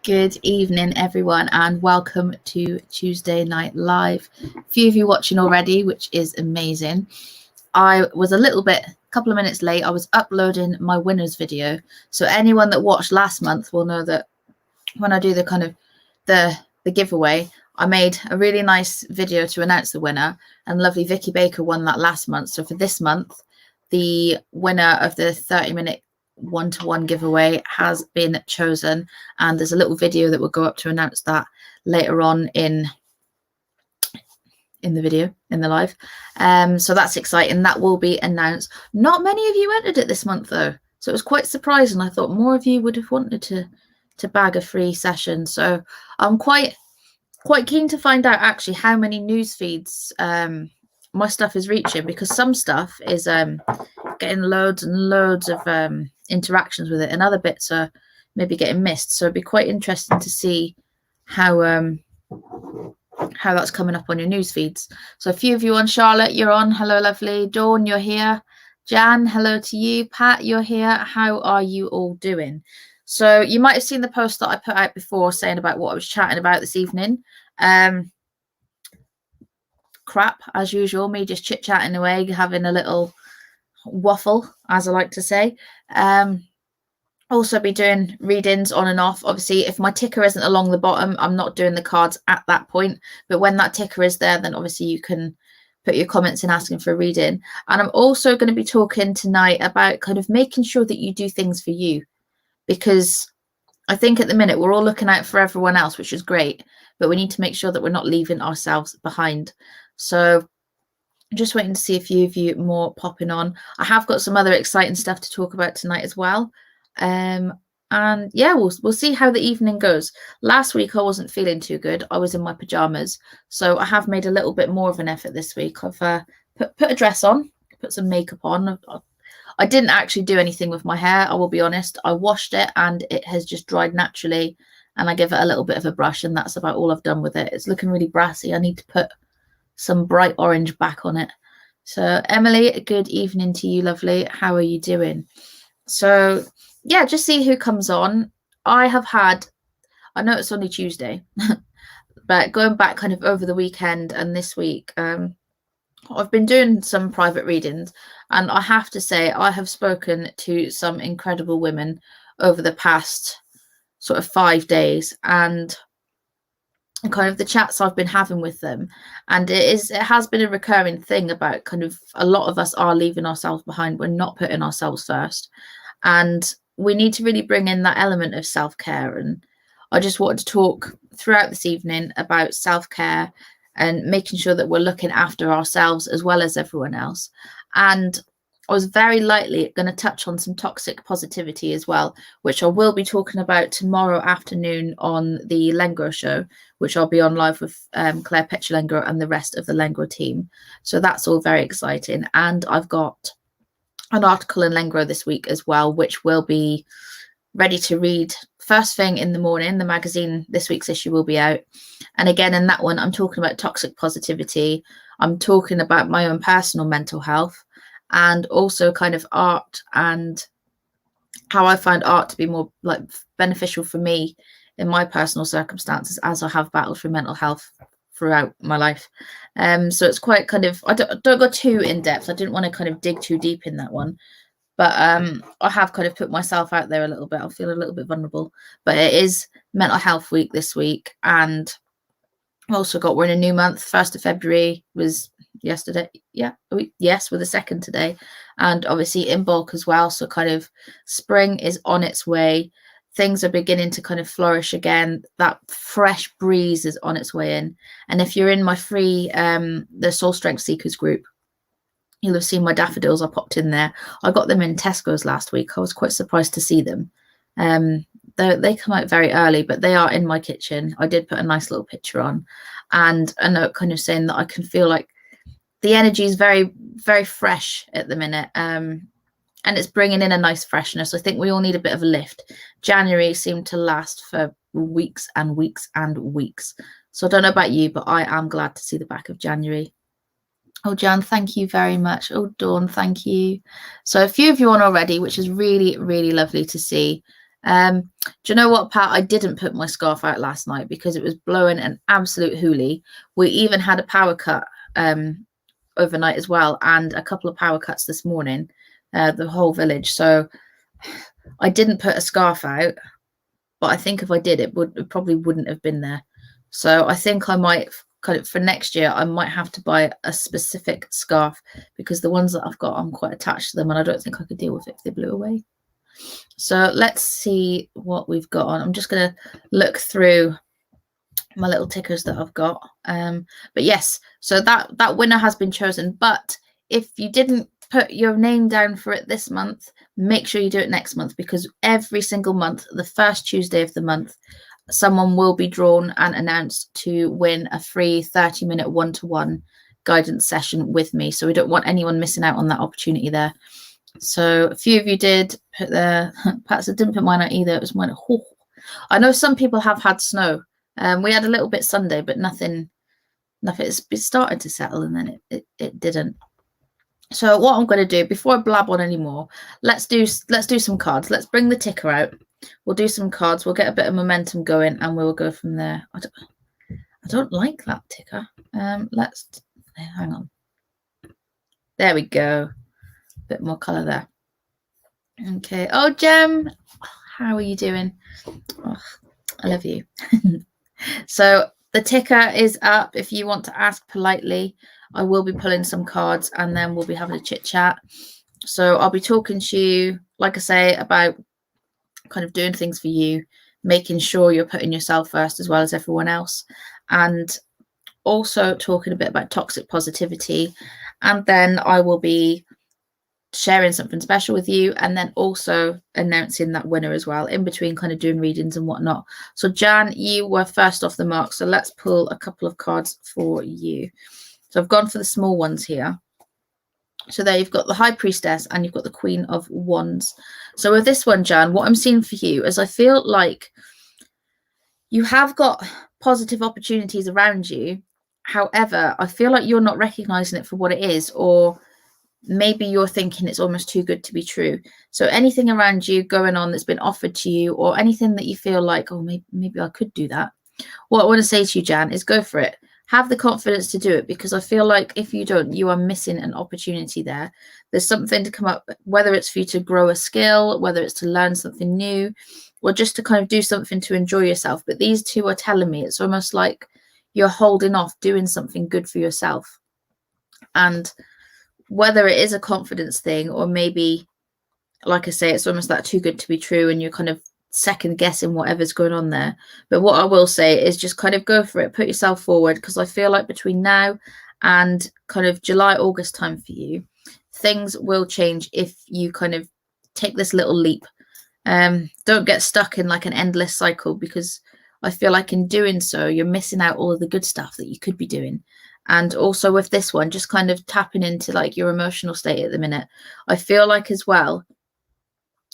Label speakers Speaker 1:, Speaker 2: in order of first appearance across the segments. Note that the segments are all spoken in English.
Speaker 1: Good evening, everyone, and welcome to Tuesday Night Live. A few of you watching already, which is amazing. I was a couple of minutes late. I was uploading my winners video. So anyone that watched last month will know that when I do the giveaway, I made a really nice video to announce the winner, and lovely Vicky Baker won that last month. So for this month, the winner of the 30-minute one-to-one giveaway has been chosen, and there's a little video that will go up to announce that later on in the video, in the live. So that's exciting. That will be announced. Not many of you entered it this month though, so it was quite surprising. I thought more of you would have wanted to bag a free session, so I'm quite keen to find out actually how many news feeds my stuff is reaching, because some stuff is getting loads and loads of interactions with it, and other bits are maybe getting missed. So it'd be quite interesting to see how that's coming up on your news feeds. So a few of you on. Charlotte, you're on. Hello, lovely. Dawn, you're here. Jan, hello to you. Pat, you're here. How are you all doing? So you might have seen the post that I put out before saying about what I was chatting about this evening. Crap, as usual, me just chit-chatting away, having a little waffle, as I like to say. Also be doing readings on and off. Obviously, if my ticker isn't along the bottom, I'm not doing the cards at that point. But when that ticker is there, then obviously you can put your comments in asking for a reading. And I'm also going to be talking tonight about kind of making sure that you do things for you, because I think at the minute we're all looking out for everyone else, which is great, but we need to make sure that we're not leaving ourselves behind. So I'm just waiting to see a few of you more popping on. I have got some other exciting stuff to talk about tonight as well. And yeah, we'll see how the evening goes. Last week I wasn't feeling too good. I was in my pajamas, so I have made a little bit more of an effort this week. I've put a dress on, put some makeup on. I didn't actually do anything with my hair, I will be honest. I washed it and it has just dried naturally, and I give it a little bit of a brush, and that's about all I've done with it. It's looking really brassy. I need to put some bright orange back on it. So Emily, good evening to you, lovely. How are you doing? So yeah, just see who comes on. I know it's only Tuesday, but going back kind of over the weekend and this week, I've been doing some private readings, and I have to say I have spoken to some incredible women over the past sort of 5 days, and kind of the chats I've been having with them, and it has been a recurring thing about kind of a lot of us are leaving ourselves behind. We're not putting ourselves first, and we need to really bring in that element of self-care. And I just wanted to talk throughout this evening about self-care and making sure that we're looking after ourselves as well as everyone else. And I was very lightly going to touch on some toxic positivity as well, which I will be talking about tomorrow afternoon on the Lengro show, which I'll be on live with Claire Petulengro and the rest of the Lengro team. So that's all very exciting. And I've got an article in Lengro this week as well, which will be ready to read first thing in the morning. The magazine, this week's issue, will be out. And again, in that one, I'm talking about toxic positivity. I'm talking about my own personal mental health, and also kind of art and how I find art to be more like beneficial for me in my personal circumstances, as I have battled through mental health throughout my life. So it's quite kind of, I don't go too in depth. I didn't want to kind of dig too deep in that one, but I have kind of put myself out there a little bit. I feel a little bit vulnerable, but it is Mental Health Week this week, and also we're in a new month. 1st of February was yesterday. Yes, we're the 2nd today, and obviously in bulk as well. So kind of spring is on its way. Things are beginning to kind of flourish again. That fresh breeze is on its way in. And if you're in my free the Soul Strength Seekers group, you'll have seen my daffodils. I popped in there. I got them in Tesco's last week. I was quite surprised to see them. They come out very early, but they are in my kitchen. I did put a nice little picture on, and a note kind of saying that I can feel like the energy is very, very fresh at the minute. And it's bringing in a nice freshness. I think we all need a bit of a lift. January seemed to last for weeks and weeks and weeks. So I don't know about you, but I am glad to see the back of January. Oh, Jan, thank you very much. Oh, Dawn, thank you. So a few of you on already, which is really, really lovely to see. Do you know what, Pat? I didn't put my scarf out last night because it was blowing an absolute hoolie. We even had a power cut overnight as well, and a couple of power cuts this morning, the whole village. So I didn't put a scarf out, but I think if I did, it probably wouldn't have been there. So I think I might kind of, for next year, I might have to buy a specific scarf, because the ones that I've got, I'm quite attached to them, and I don't think I could deal with it if they blew away. So let's see what we've got on. I'm just going to look through my little tickers that I've got. But yes, so that winner has been chosen. But if you didn't put your name down for it this month, make sure you do it next month, because every single month, the first Tuesday of the month, someone will be drawn and announced to win a free 30-minute one-to-one guidance session with me. So we don't want anyone missing out on that opportunity there. So a few of you did put their, Pat said didn't put mine out either. It was mine. Oh. I know some people have had snow. We had a little bit Sunday, but nothing. It started to settle, and then it didn't. So what I'm going to do, before I blab on anymore, let's do some cards. Let's bring the ticker out. We'll do some cards. We'll get a bit of momentum going, and we'll go from there. I don't like that ticker. Let's hang on. There we go. Bit more colour there. Okay. Oh, Jem, how are you doing? Oh, I love you. So the ticker is up. If you want to ask politely, I will be pulling some cards, and then we'll be having a chit chat. So I'll be talking to you, like I say, about kind of doing things for you, making sure you're putting yourself first as well as everyone else, and also talking a bit about toxic positivity. And then I will be sharing something special with you, and then also announcing that winner as well, in between kind of doing readings and whatnot. So Jan, you were first off the mark, so let's pull a couple of cards for you. So I've gone for the small ones here. So there you've got the High Priestess and you've got the Queen of Wands. So with this one, Jan, what I'm seeing for you is I feel like you have got positive opportunities around you. However, I feel like you're not recognizing it for what it is, or maybe you're thinking it's almost too good to be true. So anything around you going on that's been offered to you, or anything that you feel like, oh, maybe I could do that. What I want to say to you, Jan, is go for it. Have the confidence to do it, because I feel like if you don't, you are missing an opportunity there. There's something to come up, whether it's for you to grow a skill, whether it's to learn something new, or just to kind of do something to enjoy yourself. But these two are telling me it's almost like you're holding off doing something good for yourself. And whether it is a confidence thing, or maybe, like I say, it's almost that too good to be true, and you're kind of second guessing whatever's going on there. But what I will say is just kind of go for it, put yourself forward, because I feel like between now and kind of July, August time for you, things will change if you kind of take this little leap. Don't get stuck in like an endless cycle, because I feel like in doing so, you're missing out all of the good stuff that you could be doing. And also with this one, just kind of tapping into like your emotional state at the minute. I feel like as well,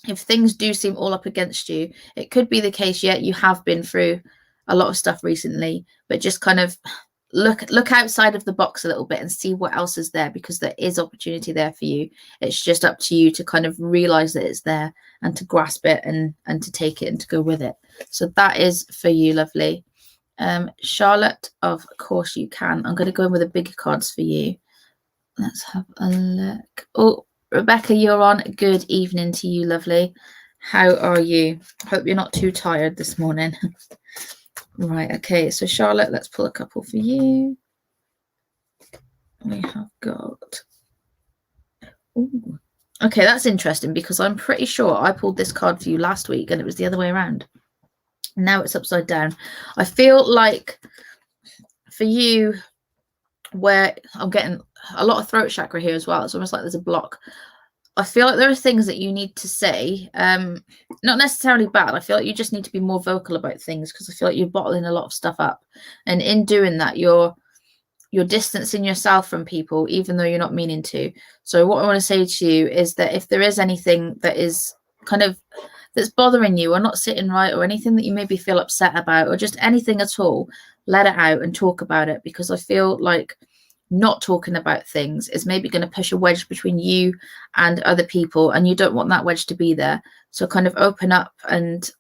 Speaker 1: if things do seem all up against you, it could be the case, yet you have been through a lot of stuff recently, but just kind of look outside of the box a little bit and see what else is there, because there is opportunity there for you. It's just up to you to kind of realize that it's there, and to grasp it, and to take it and to go with it. So that is for you, lovely. Charlotte, of course you can. I'm going to go in with the bigger cards for you. Let's have a look. Oh, Rebecca, you're on. Good evening to you, lovely. How are you? Hope you're not too tired this morning. Right, okay, so Charlotte, let's pull a couple for you. We have got... Ooh. Okay, that's interesting, because I'm pretty sure I pulled this card for you last week and it was the other way around. Now it's upside down. I feel like for you, where I'm getting a lot of throat chakra here as well, it's almost like there's a block. I feel like there are things that you need to say, not necessarily bad. I feel like you just need to be more vocal about things, because I feel like you're bottling a lot of stuff up, and in doing that, you're distancing yourself from people, even though you're not meaning to. So what I want to say to you is that if there is anything that is kind of that's bothering you, or not sitting right, or anything that you maybe feel upset about, or just anything at all, let it out and talk about it, because I feel like not talking about things is maybe going to push a wedge between you and other people, and you don't want that wedge to be there. So kind of open up. And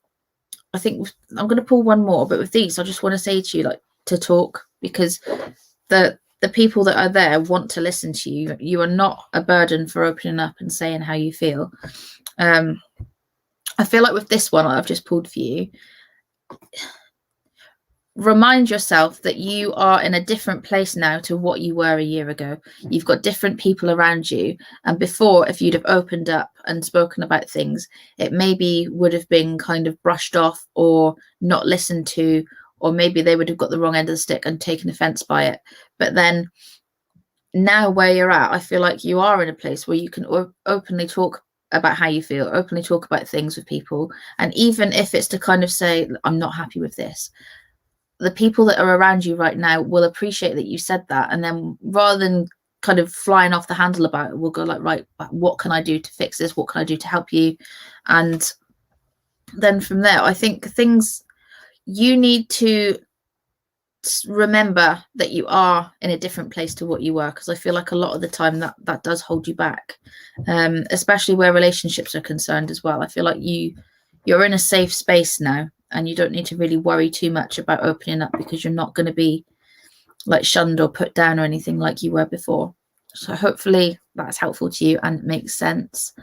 Speaker 1: I think I'm going to pull one more, but with these, I just want to say to you, like, to talk, because the people that are there want to listen to you. You are not a burden for opening up and saying how you feel. I feel like with this one I've just pulled for you, remind yourself that you are in a different place now to what you were a year ago. You've got different people around you, and before, if you'd have opened up and spoken about things, it maybe would have been kind of brushed off or not listened to, or maybe they would have got the wrong end of the stick and taken offense by it. But then now where you're at, I feel like you are in a place where you can openly talk about how you feel, openly talk about things with people. And even if it's to kind of say, I'm not happy with this, the people that are around you right now will appreciate that you said that. And then rather than kind of flying off the handle about it, we'll go like, right, what can I do to fix this? What can I do to help you? And then from there, I think things, you need to remember that you are in a different place to what you were, because I feel like a lot of the time that does hold you back, especially where relationships are concerned as well. I feel like you're in a safe space now, and you don't need to really worry too much about opening up, because you're not going to be like shunned or put down or anything like you were before. So hopefully that's helpful to you and makes sense.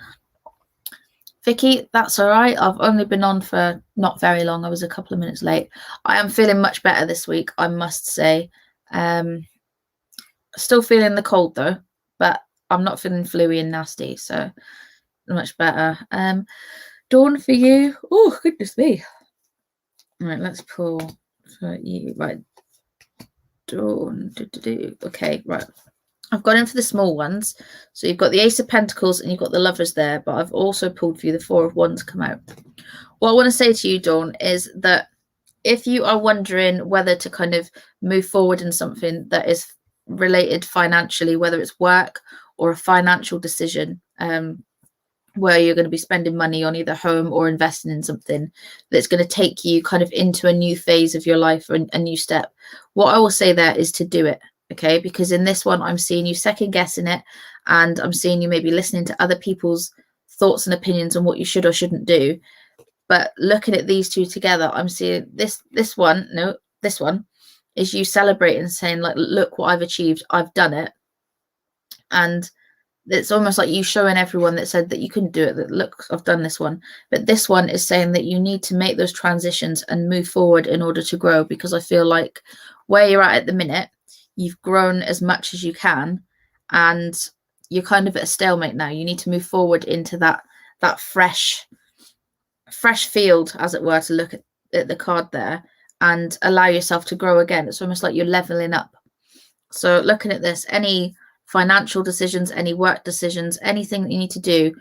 Speaker 1: Vicky, that's all right. I've only been on for not very long. I was a couple of minutes late. I am feeling much better this week, I must say. Still feeling the cold though, but I'm not feeling fluey and nasty, so much better. Dawn, for you. Oh, goodness me. All right, let's pull for you. Right, Dawn. Okay, right. I've gone in for the small ones. So you've got the Ace of Pentacles and you've got the Lovers there, but I've also pulled for you the Four of Wands come out. What I want to say to you, Dawn, is that if you are wondering whether to kind of move forward in something that is related financially, whether it's work or a financial decision, where you're going to be spending money on either home or investing in something that's going to take you kind of into a new phase of your life or a new step, what I will say there is to do it. Okay, because in this one, I'm seeing you second guessing it, and I'm seeing you maybe listening to other people's thoughts and opinions on what you should or shouldn't do. But looking at these two together, I'm seeing this one is you celebrating, saying like, look what I've achieved, I've done it. And it's almost like you showing everyone that said that you couldn't do it, that look, I've done this one. But this one is saying that you need to make those transitions and move forward in order to grow, because I feel like where you're at the minute, you've grown as much as you can, and you're kind of at a stalemate now. You need to move forward into that fresh field, as it were, to look at the card there and allow yourself to grow again. It's almost like you're leveling up. So looking at this, any financial decisions, any work decisions, anything that you need to do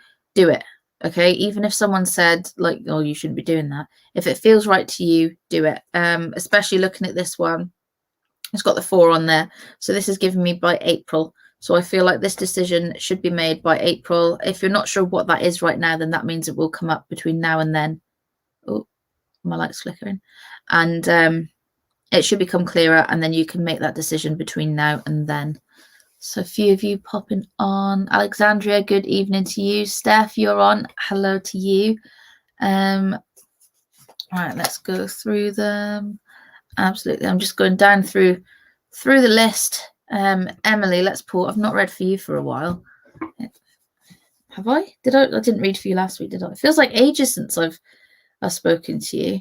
Speaker 1: it. Okay, even if someone said like, oh, you shouldn't be doing that, if it feels right to you, do it. Especially looking at this one, it's got the 4 on there, so this is giving me by April. So I feel like this decision should be made by April. If you're not sure what that is right now, then that means it will come up between now and then. Oh, my light's flickering. And it should become clearer, and then you can make that decision between now and then. So a few of you popping on. Alexandria, good evening to you. Steph, you're on. Hello to you. Right, let's go through them. Absolutely. I'm just going down through the list. Emily, let's pull. I've not read for you for a while. Have I? I didn't read for you last week, did I? It feels like ages since I've spoken to you.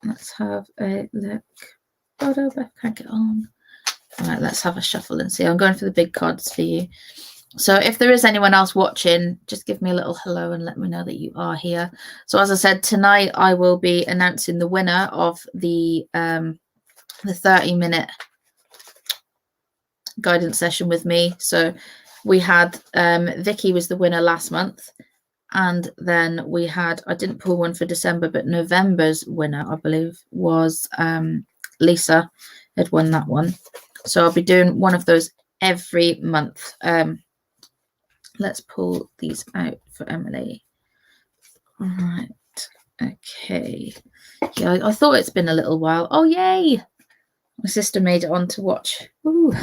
Speaker 1: Let's have a look. Oh, Beth can't get on. All right, let's have a shuffle and see. I'm going for the big cards for you. So if there is anyone else watching, just give me a little hello and let me know that you are here. So as I said, tonight I will be announcing the winner of the 30-minute guidance session with me. So we had Vicky was the winner last month, and then we had, I didn't pull one for December, but November's winner, I believe, was Lisa had won that one. So I'll be doing one of those every month. Let's pull these out for Emily. All right. Okay. Yeah, I thought it's been a little while. Oh, yay. My sister made it on to watch. Ooh.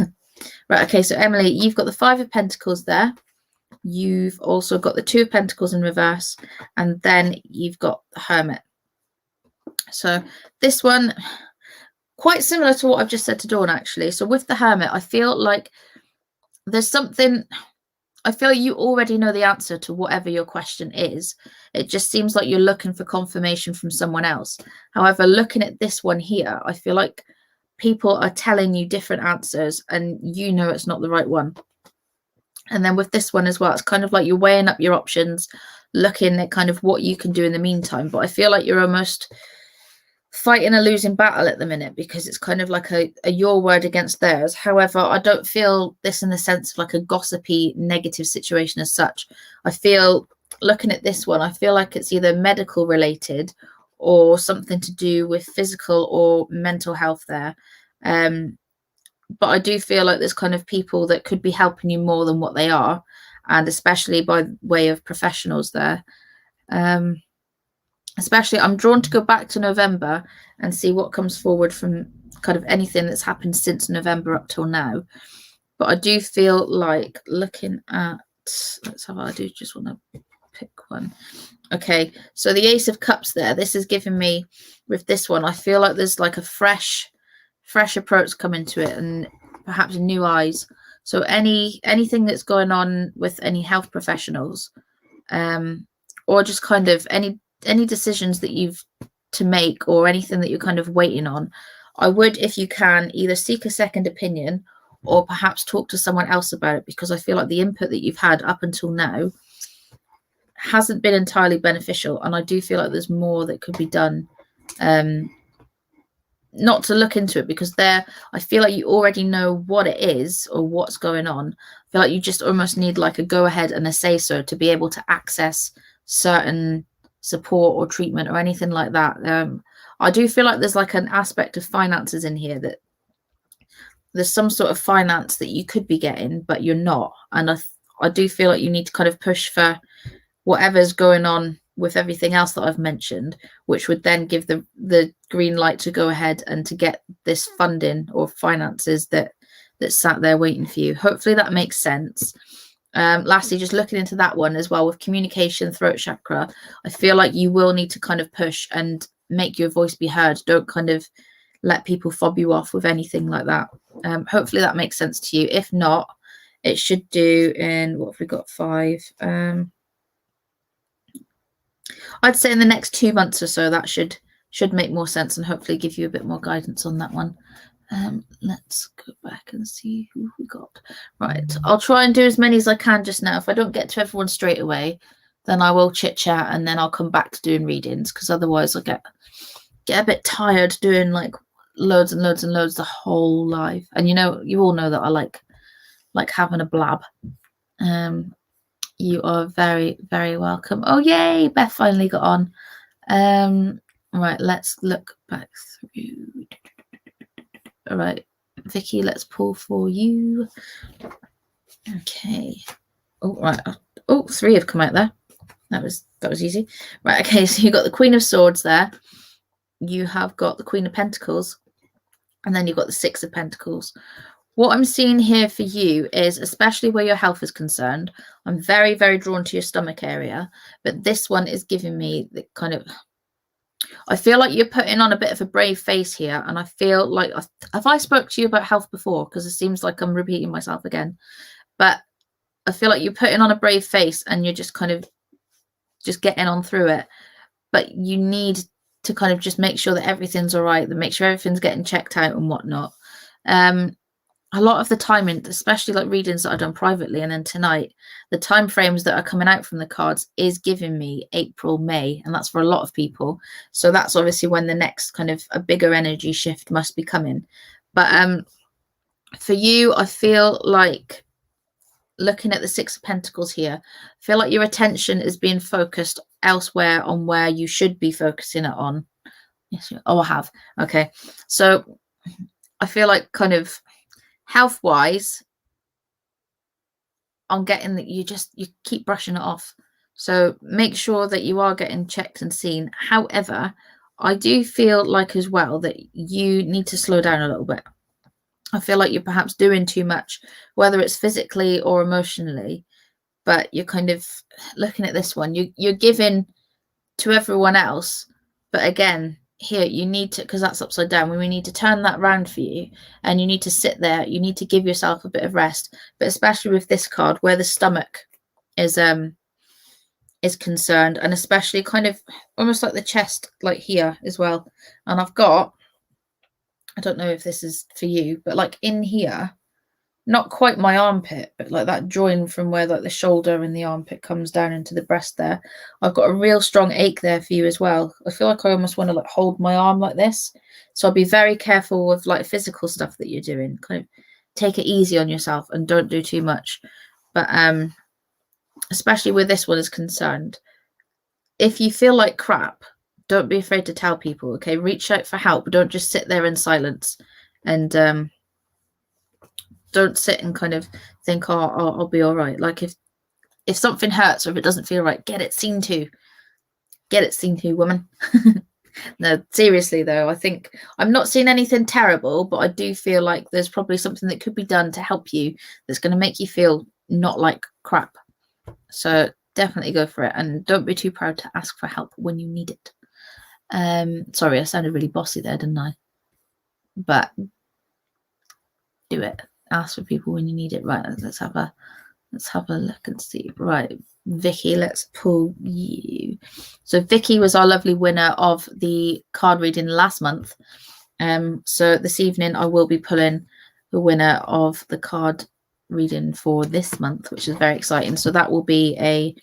Speaker 1: Right, okay, so Emily, you've got the 5 of Pentacles there. You've also got the 2 of Pentacles in reverse, and then you've got the Hermit. So this one, quite similar to what I've just said to Dawn, actually. So with the Hermit, I feel like there's something, I feel you already know the answer to whatever your question is. It just seems like you're looking for confirmation from someone else. However, looking at this one here, I feel like people are telling you different answers and you know it's not the right one. And then with this one as well, it's kind of like you're weighing up your options, looking at kind of what you can do in the meantime. But I feel like you're almost fighting a losing battle at the minute, because it's kind of like a your word against theirs. However, I don't feel this in the sense of like a gossipy negative situation as such. I feel, looking at this one, I feel like it's either medical related or something to do with physical or mental health there. But I do feel like there's kind of people that could be helping you more than what they are, and especially by way of professionals there. Especially, I'm drawn to go back to November and see what comes forward from kind of anything that's happened since November up till now. But I do feel like looking at, let's have, I do just want to pick one. Okay, so the Ace of Cups there, this is giving me, with this one, I feel like there's like a fresh approach coming to it, and perhaps new eyes. So anything that's going on with any health professionals, or just kind of any decisions that you've to make, or anything that you're kind of waiting on, I would, if you can, either seek a second opinion or perhaps talk to someone else about it, because I feel like the input that you've had up until now hasn't been entirely beneficial, and I do feel like there's more that could be done. Not to look into it, because there, I feel like you already know what it is or what's going on. I feel like you just almost need like a go ahead and a say so to be able to access certain support or treatment or anything like that. I do feel like there's like an aspect of finances in here, that there's some sort of finance that you could be getting but you're not, and I do feel like you need to kind of push for whatever's going on with everything else that I've mentioned, which would then give the green light to go ahead and to get this funding or finances that sat there waiting for you. Hopefully that makes sense. Lastly, just looking into that one as well, with communication, throat chakra, I feel like you will need to kind of push and make your voice be heard. Don't kind of let people fob you off with anything like that. Hopefully that makes sense to you. If not, it should do in, what have we got, 5? I'd say in the next 2 months or so, that should make more sense and hopefully give you a bit more guidance on that one. Let's go back and see who we got. Right, I'll try and do as many as I can just now. If I don't get to everyone straight away, then I will chit chat and then I'll come back to doing readings, because otherwise I get a bit tired doing like loads and loads and loads the whole live. And you all know that I like having a blab. You are very, very welcome. Oh, yay, Beth finally got on. Right, let's look back through. All right, Vicky, let's pull for you. Okay. Oh, right. Oh, 3 have come out there. That was easy. Right, okay, so you got the Queen of Swords there. You have got the Queen of Pentacles, and then you've got the 6 of Pentacles. What I'm seeing here for you is, especially where your health is concerned, I'm very, very drawn to your stomach area, but this one is giving me the kind of, I feel like you're putting on a bit of a brave face here, and I feel like, have I spoke to you about health before? Because it seems like I'm repeating myself again, but I feel like you're putting on a brave face and you're just kind of just getting on through it, but you need to kind of just make sure that everything's all right, that make sure everything's getting checked out and whatnot. A lot of the time, especially like readings that I've done privately, and then tonight, the time frames that are coming out from the cards is giving me April, May, and that's for a lot of people. So that's obviously when the next kind of a bigger energy shift must be coming. But for you, I feel like, looking at the 6 of Pentacles here, I feel like your attention is being focused elsewhere on where you should be focusing it on. Yes, oh, I have. Okay, so I feel like kind of health-wise, I'm getting that you keep brushing it off. So make sure that you are getting checked and seen. However, I do feel like as well that you need to slow down a little bit. I feel like you're perhaps doing too much, whether it's physically or emotionally, but you're kind of looking at this one. You're giving to everyone else, but again, here you need to, because that's upside down, we need to turn that round for you, and you need to sit there. You need to give yourself a bit of rest, but especially with this card where the stomach is concerned, and especially kind of almost like the chest, like here as well. And I've got, I don't know if this is for you, but like in here, not quite my armpit, but like that join from where like the shoulder and the armpit comes down into the breast there. I've got a real strong ache there for you as well. I feel like I almost want to like hold my arm like this. So I'll be very careful with like physical stuff that you're doing. Kind of take it easy on yourself and don't do too much. But especially where this one is concerned, if you feel like crap, don't be afraid to tell people, okay? Reach out for help. Don't just sit there in silence, and don't sit and kind of think, oh, I'll be all right. Like if something hurts or if it doesn't feel right, get it seen to. Get it seen to, woman. No, seriously though, I think I'm not seeing anything terrible, but I do feel like there's probably something that could be done to help you that's going to make you feel not like crap. So definitely go for it, and don't be too proud to ask for help when you need it. Sorry, I sounded really bossy there, didn't I? But do it. Ask for people when you need it. Right, let's have a look and see. Right, Vicky, let's pull you. So Vicky was our lovely winner of the card reading last month. So this evening I will be pulling the winner of the card reading for this month, which is very exciting. So that will be a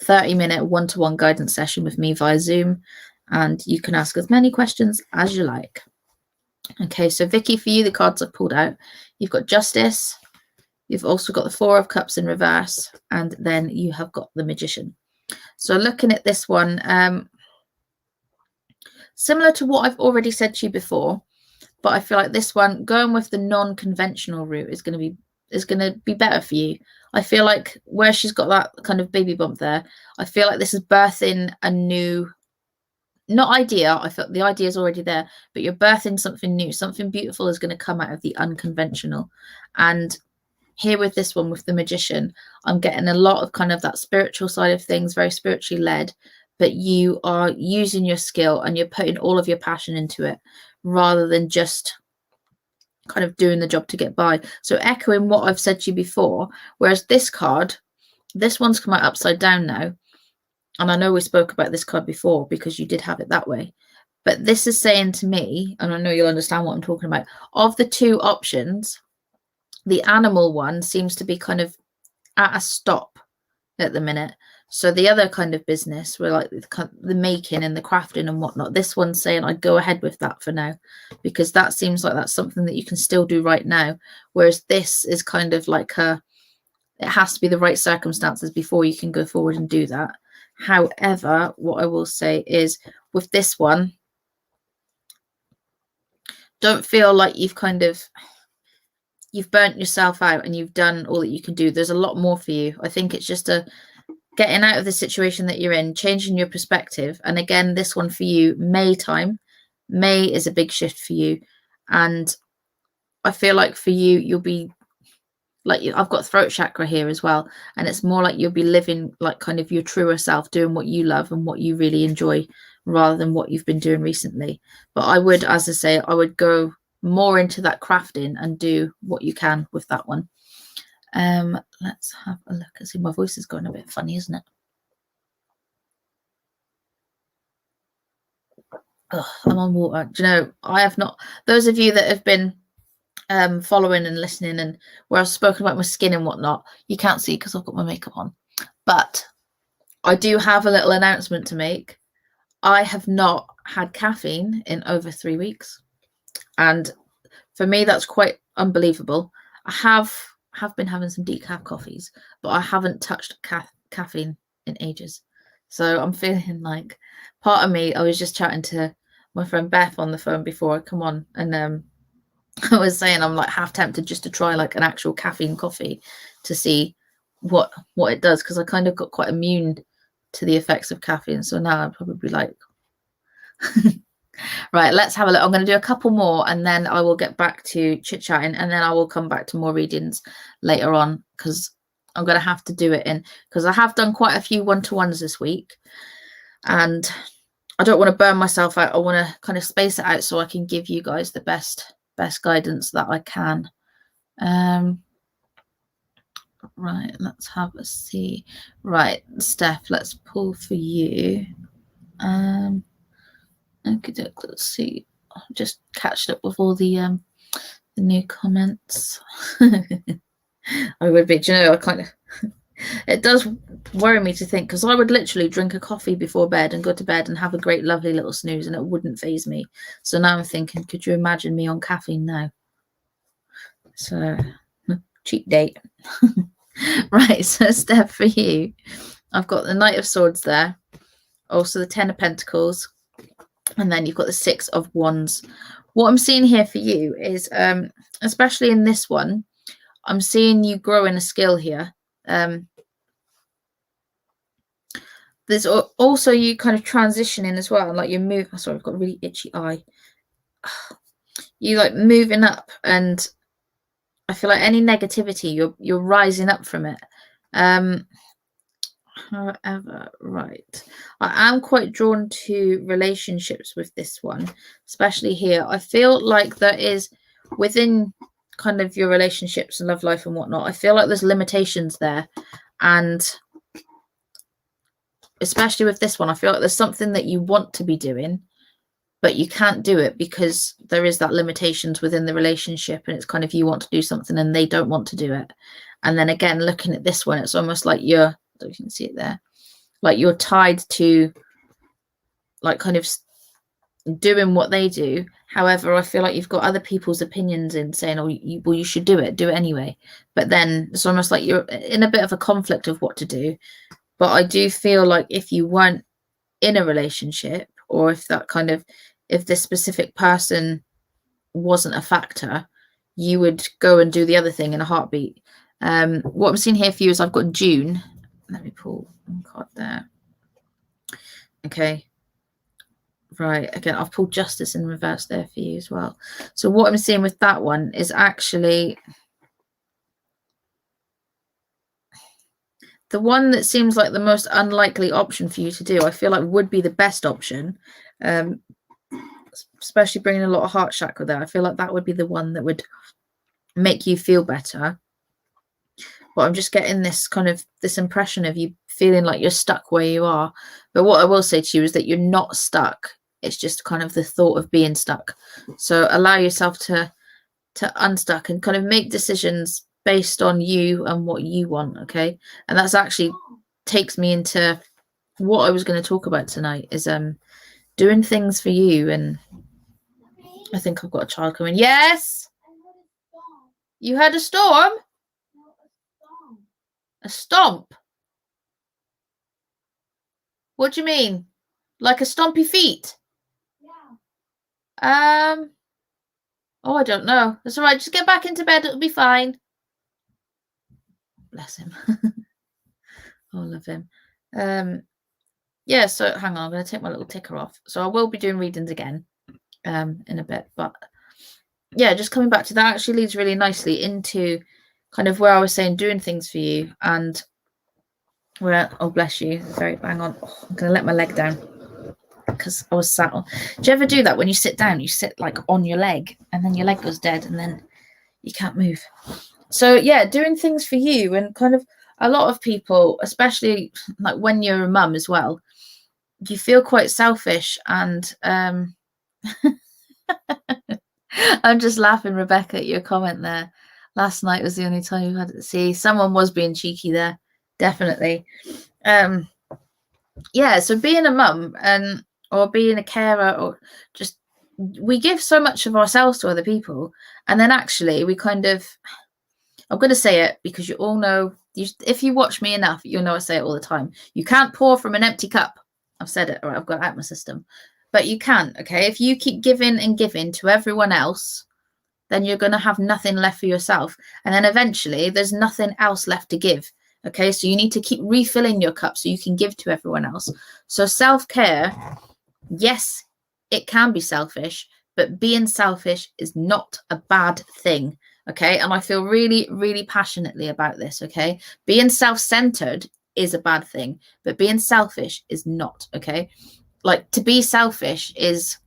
Speaker 1: 30-minute one-to-one guidance session with me via Zoom, and you can ask as many questions as you like. Okay, so Vicky, for you, the cards I've pulled out, you've got Justice, you've also got the Four of Cups in reverse, and then you have got the Magician. So looking at this one, similar to what I've already said to you before, but I feel like this one, going with the non-conventional route, is going to be better for you. I feel like where she's got that kind of baby bump there, I feel like this is birthing a new, not idea, I feel the idea is already there, but you're birthing something new. Something beautiful is going to come out of the unconventional. And here with this one, with the Magician, I'm getting a lot of kind of that spiritual side of things, very spiritually led, but you are using your skill and you're putting all of your passion into it rather than just kind of doing the job to get by. So echoing what I've said to you before, whereas this card, this one's come out upside down now. And I know we spoke about this card before because you did have it that way. But this is saying to me, and I know you'll understand what I'm talking about, of the two options, the animal one seems to be kind of at a stop at the minute. So the other kind of business, where like the making and the crafting and whatnot, this one's saying I'd go ahead with that for now, because that seems like that's something that you can still do right now. Whereas this is kind of like it has to be the right circumstances before you can go forward and do that. However, what I will say is with this one, don't feel like you've burnt yourself out and you've done all that you can do. There's a lot more for you. I think it's just getting out of the situation that you're in, changing your perspective. And again, this one for you, May time. May is a big shift for you. And I feel like for you, you'll be like, I've got throat chakra here as well. And it's more like you'll be living like kind of your truer self, doing what you love and what you really enjoy rather than what you've been doing recently. But I would, as I say, I would go more into that crafting and do what you can with that one. Let's have a look. I see my voice is going a bit funny, isn't it? Ugh, I'm on water. Do you know, I have not, those of you that have been following and listening, and where I've spoken about my skin and whatnot, you can't see because I've got my makeup on, but I do have a little announcement to make. I have not had caffeine in over 3 weeks, and for me that's quite unbelievable. I have been having some decaf coffees, but I haven't touched caffeine in ages. So I'm feeling like, part of me, I was just chatting to my friend Beth on the phone before I come on, and I was saying I'm like half tempted just to try like an actual caffeine coffee to see what it does, because I kind of got quite immune to the effects of caffeine. So now I'm probably like Right, let's have a look. I'm going to do a couple more and then I will get back to chit-chatting, and then I will come back to more readings later on, because I'm going to have to do it because I have done quite a few one-to-ones this week and I don't want to burn myself out. I want to kind of space it out so I can give you guys the best guidance that I can. Right, let's have a see. Right, Steph, let's pull for you. Okay, let's see. I'll just catched up with all the new comments. I would be, do you know, I kind of, it does worry me to think, because I would literally drink a coffee before bed and go to bed and have a great, lovely little snooze, and it wouldn't faze me. So now I'm thinking, could you imagine me on caffeine now? So, cheat date. Right, so Steph, for you, I've got the Knight of Swords there, also the Ten of Pentacles, and then you've got the Six of Wands. What I'm seeing here for you is, especially in this one, I'm seeing you growing a skill here. There's also you kind of transitioning as well, like you move. Sorry, I've got a really itchy eye. You like moving up, and I feel like any negativity, you're rising up from it. However, right, I am quite drawn to relationships with this one, especially here. I feel like there is, within kind of your relationships and love life and whatnot, I feel like there's limitations there, and especially with this one, I feel like there's something that you want to be doing, but you can't do it because there is that limitations within the relationship, and it's kind of you want to do something and they don't want to do it. And then again, looking at this one, it's almost like you're, I don't know if you can see it there, like you're tied to like kind of doing what they do. However, I feel like you've got other people's opinions in saying, oh, well, you should do it anyway. But then it's almost like you're in a bit of a conflict of what to do. But I do feel like if you weren't in a relationship, or if that kind of, if this specific person wasn't a factor, you would go and do the other thing in a heartbeat. What I'm seeing here for you is I've got June. Let me pull one card there. Okay. Right. Again, I've pulled Justice in reverse there for you as well. So what I'm seeing with that one is actually the one that seems like the most unlikely option for you to do. I feel like would be the best option, especially bringing a lot of heart chakra there. I feel like that would be the one that would make you feel better. But I'm just getting this kind of this impression of you feeling like you're stuck where you are. But what I will say to you is that you're not stuck. It's just kind of the thought of being stuck. So allow yourself to unstuck and kind of make decisions based on you and what you want. Okay. And that's actually takes me into what I was going to talk about tonight, is doing things for you. And I think I've got a child coming. Yes. You heard a storm? A stomp? What do you mean? Like a stompy feet? Yeah. Oh, I don't know. That's all right. Just get back into bed. It'll be fine. Bless him. Oh, love him. Yeah, so hang on. I'm going to take my little ticker off. So I will be doing readings again in a bit. But yeah, just coming back to that actually leads really nicely into kind of where I was saying doing things for you, and where, oh, bless you. Very bang on. Oh, I'm going to let my leg down because I was sat on. Do you ever do that when you sit down? You sit like on your leg and then your leg goes dead and then you can't move. So yeah, doing things for you, and kind of a lot of people, especially like when you're a mum as well, you feel quite selfish. And I'm just laughing, Rebecca, at your comment there. Last night was the only time you had to see someone was being cheeky there, definitely. Yeah, so being a mum and or being a carer, or just, we give so much of ourselves to other people, and then actually we kind of, I'm going to say it because you all know, if you watch me enough, you'll know I say it all the time. You can't pour from an empty cup. I've said it, all right, I've got it out of my system. But you can, okay? If you keep giving and giving to everyone else, then you're going to have nothing left for yourself. And then eventually there's nothing else left to give. Okay, so you need to keep refilling your cup so you can give to everyone else. So self-care, yes, it can be selfish, but being selfish is not a bad thing. Okay. And I feel really, really passionately about this. Okay. Being self-centered is a bad thing, but being selfish is not. Okay. Like, to be selfish is,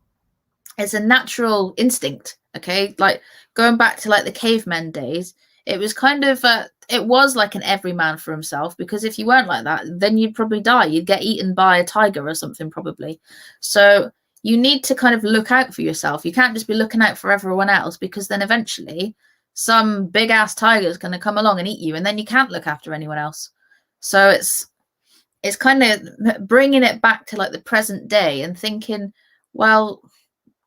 Speaker 1: it's a natural instinct. Okay. Like, going back to like the cavemen days, it was kind of it was like an every man for himself, because if you weren't like that, then you'd probably die. You'd get eaten by a tiger or something, probably. So you need to kind of look out for yourself. You can't just be looking out for everyone else, because then eventually some big ass tiger is going to come along and eat you, and then you can't look after anyone else. So it's kind of bringing it back to like the present day and thinking, well,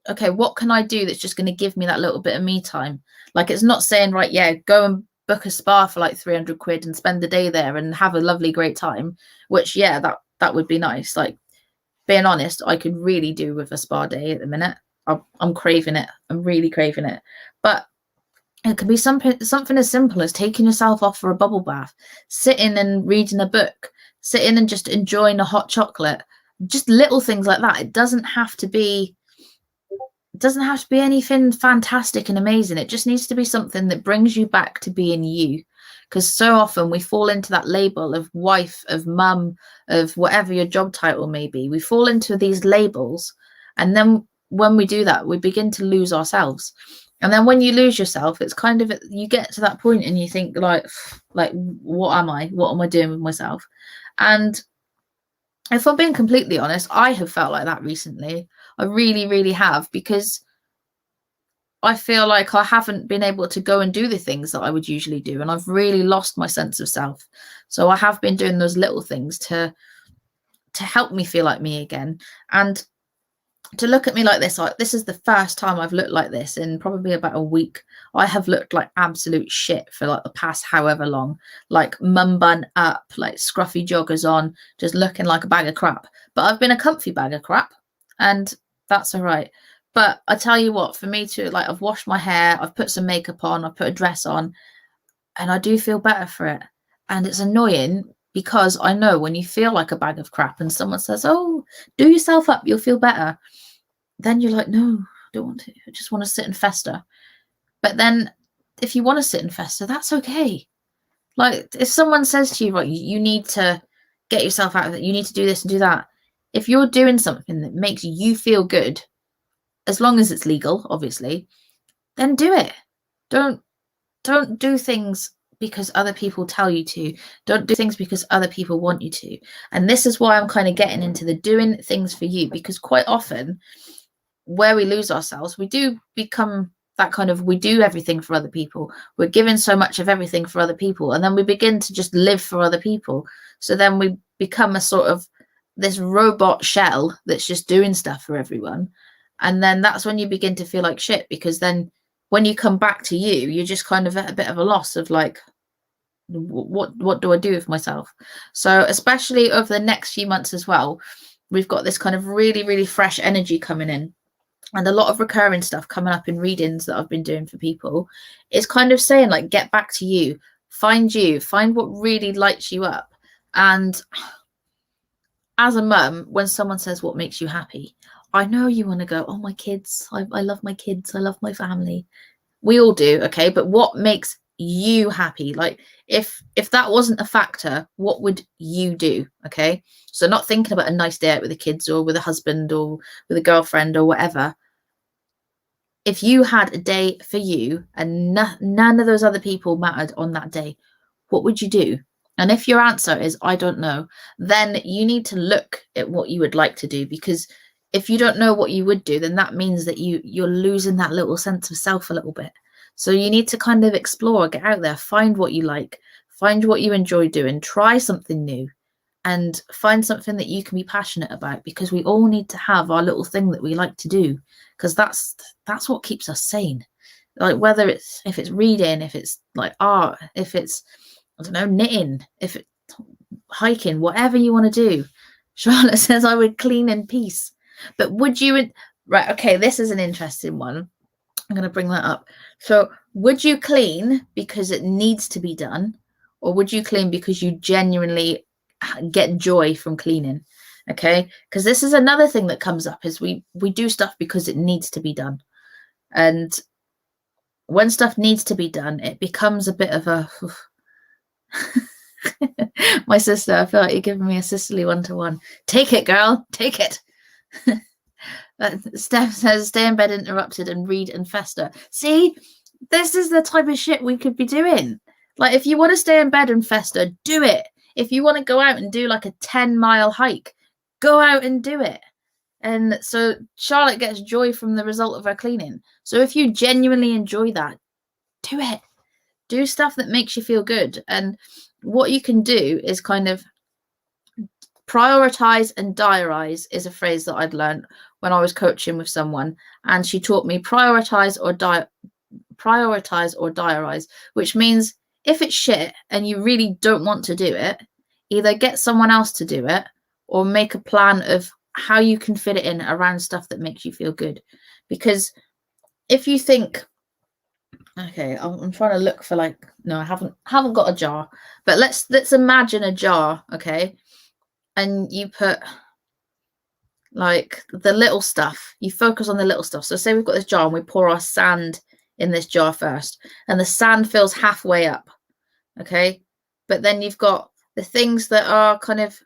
Speaker 1: okay, what can I do that's just going to give me that little bit of me time? Like, it's not saying, right, yeah, go and book a spa for like 300 quid and spend the day there and have a lovely, great time, which, yeah, that would be nice. Like, being honest, I could really do with a spa day at the minute. I'm craving it. I'm really craving it. But it could be something as simple as taking yourself off for a bubble bath, sitting and reading a book, sitting and just enjoying a hot chocolate, just little things like that. It doesn't have to be anything fantastic and amazing. It just needs to be something that brings you back to being you. Because so often we fall into that label of wife, of mum, of whatever your job title may be. We fall into these labels. And then when we do that, we begin to lose ourselves. And then when you lose yourself, it's kind of, you get to that point and you think like, what am I? What am I doing with myself? And if I'm being completely honest, I have felt like that recently. I really, really have, because I feel like I haven't been able to go and do the things that I would usually do. And I've really lost my sense of self. So I have been doing those little things to help me feel like me again. And to look at me like this is the first time I've looked like this in probably about a week. I have looked like absolute shit for like the past however long, like mum bun up, like scruffy joggers on, just looking like a bag of crap. But I've been a comfy bag of crap, and that's all right. But I tell you what, for me to, like, I've washed my hair, I've put some makeup on, I've put a dress on, and I do feel better for it. And it's annoying, because I know when you feel like a bag of crap and someone says, oh, do yourself up, you'll feel better, then you're like, no, I don't want to. I just want to sit and fester. But then if you want to sit and fester, that's okay. Like, if someone says to you, right, you need to get yourself out of it, you need to do this and do that. If you're doing something that makes you feel good, as long as it's legal, obviously, then do it. Don't do things because other people tell you to. Don't do things because other people want you to. And this is why I'm kind of getting into the doing things for you, because quite often where we lose ourselves, we do become that kind of, we do everything for other people. We're giving so much of everything for other people, and then we begin to just live for other people. So then we become a sort of this robot shell that's just doing stuff for everyone. And then that's when you begin to feel like shit, because then when you come back to you, you're just kind of at a bit of a loss of like, what do I do with myself? So especially over the next few months as well, we've got this kind of really, really fresh energy coming in, and a lot of recurring stuff coming up in readings that I've been doing for people. Is kind of saying, like, get back to you, find what really lights you up. And as a mum, when someone says what makes you happy, I know you want to go, oh, my kids, I love my kids, I love my family. We all do, okay? But what makes you happy? Like, if that wasn't a factor, what would you do? Okay, so not thinking about a nice day out with the kids or with a husband or with a girlfriend or whatever. If you had a day for you and none of those other people mattered on that day, what would you do? And if your answer is I don't know, then you need to look at what you would like to do, because if you don't know what you would do, then that means that you're losing that little sense of self a little bit. So you need to kind of explore, get out there, find what you like, find what you enjoy doing, try something new, and find something that you can be passionate about, because we all need to have our little thing that we like to do, because that's what keeps us sane. Like, whether if it's reading, if it's like art, if it's, I don't know, knitting, if it's hiking, whatever you want to do. Charlotte says I would clean in peace. But would you, right, okay, this is an interesting one. I'm going to bring that up. So would you clean because it needs to be done, or would you clean because you genuinely get joy from cleaning? Okay, because this is another thing that comes up, is we do stuff because it needs to be done. And when stuff needs to be done, it becomes a bit of a my sister, I feel like you're giving me a sisterly one-to-one. Take it, girl, take it. Steph says, stay in bed interrupted and read and fester. See, this is the type of shit we could be doing. Like, if you want to stay in bed and fester, do it. If you want to go out and do like a 10-mile hike, go out and do it. And so Charlotte gets joy from the result of her cleaning. So if you genuinely enjoy that, do it. Do stuff that makes you feel good. And what you can do is kind of prioritize and diarize is a phrase that I'd learned when I was coaching with someone. And she taught me prioritize or diarize, which means if it's shit and you really don't want to do it, either get someone else to do it or make a plan of how you can fit it in around stuff that makes you feel good. Because if you think, okay, I'm trying to look for like, no, I haven't got a jar, but let's imagine a jar, okay, and you put like the little stuff, you focus on the little stuff. So say we've got this jar and we pour our sand in this jar first, and the sand fills halfway up, okay, but then you've got the things that are kind of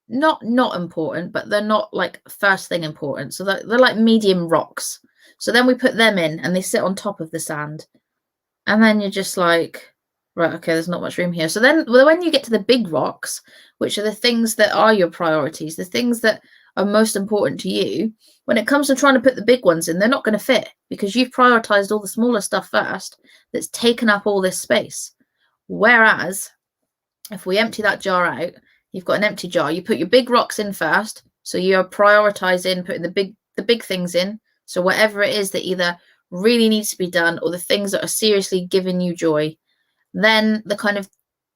Speaker 1: not important, but they're not like first thing important, so they're like medium rocks. So then we put them in and they sit on top of the sand, and then you're just like, right, okay, there's not much room here. So then when you get to the big rocks, which are the things that are your priorities, the things that are most important to you, when it comes to trying to put the big ones in, they're not going to fit because you've prioritized all the smaller stuff first that's taken up all this space. Whereas if we empty that jar out, you've got an empty jar, you put your big rocks in first, so you're prioritizing putting the big things in. So whatever it is that either really needs to be done or the things that are seriously giving you joy, then the kind of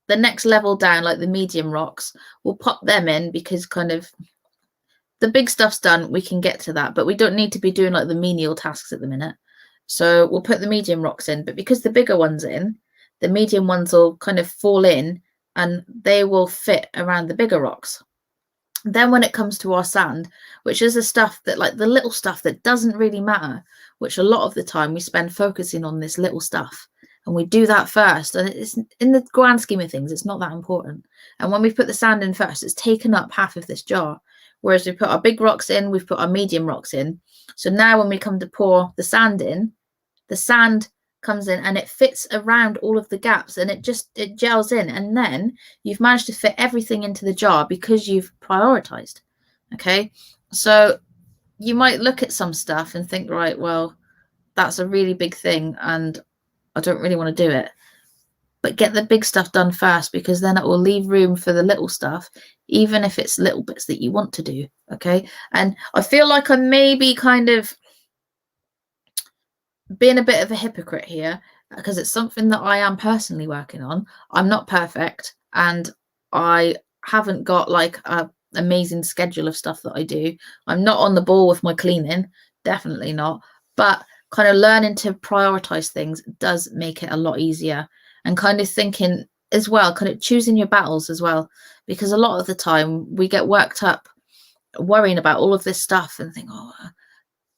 Speaker 1: the next level down, like the medium rocks, we'll pop them in because kind of the big stuff's done, we can get to that, but we don't need to be doing like the menial tasks at the minute. So we'll put the medium rocks in, but because the bigger one's in, the medium ones will kind of fall in and they will fit around the bigger rocks. Then when it comes to our sand, which is the stuff that, like the little stuff that doesn't really matter, which a lot of the time we spend focusing on this little stuff, and we do that first, and it's in the grand scheme of things, it's not that important. And when we put the sand in first, it's taken up half of this jar, whereas we put our big rocks in, we've put our medium rocks in. So now when we come to pour the sand in, the sand comes in and it fits around all of the gaps, and it gels in, and then you've managed to fit everything into the jar because you've prioritized. Okay, so you might look at some stuff and think, right, well, that's a really big thing and I don't really want to do it, but get the big stuff done first, because then it will leave room for the little stuff, even if it's little bits that you want to do. Okay, and I feel like I may be kind of being a bit of a hypocrite here, because it's something that I am personally working on. I'm not perfect, and I haven't got like a amazing schedule of stuff that I do. I'm not on the ball with my cleaning, definitely not, but kind of learning to prioritize things does make it a lot easier, and kind of thinking as well, kind of choosing your battles as well, because a lot of the time we get worked up worrying about all of this stuff and think, oh,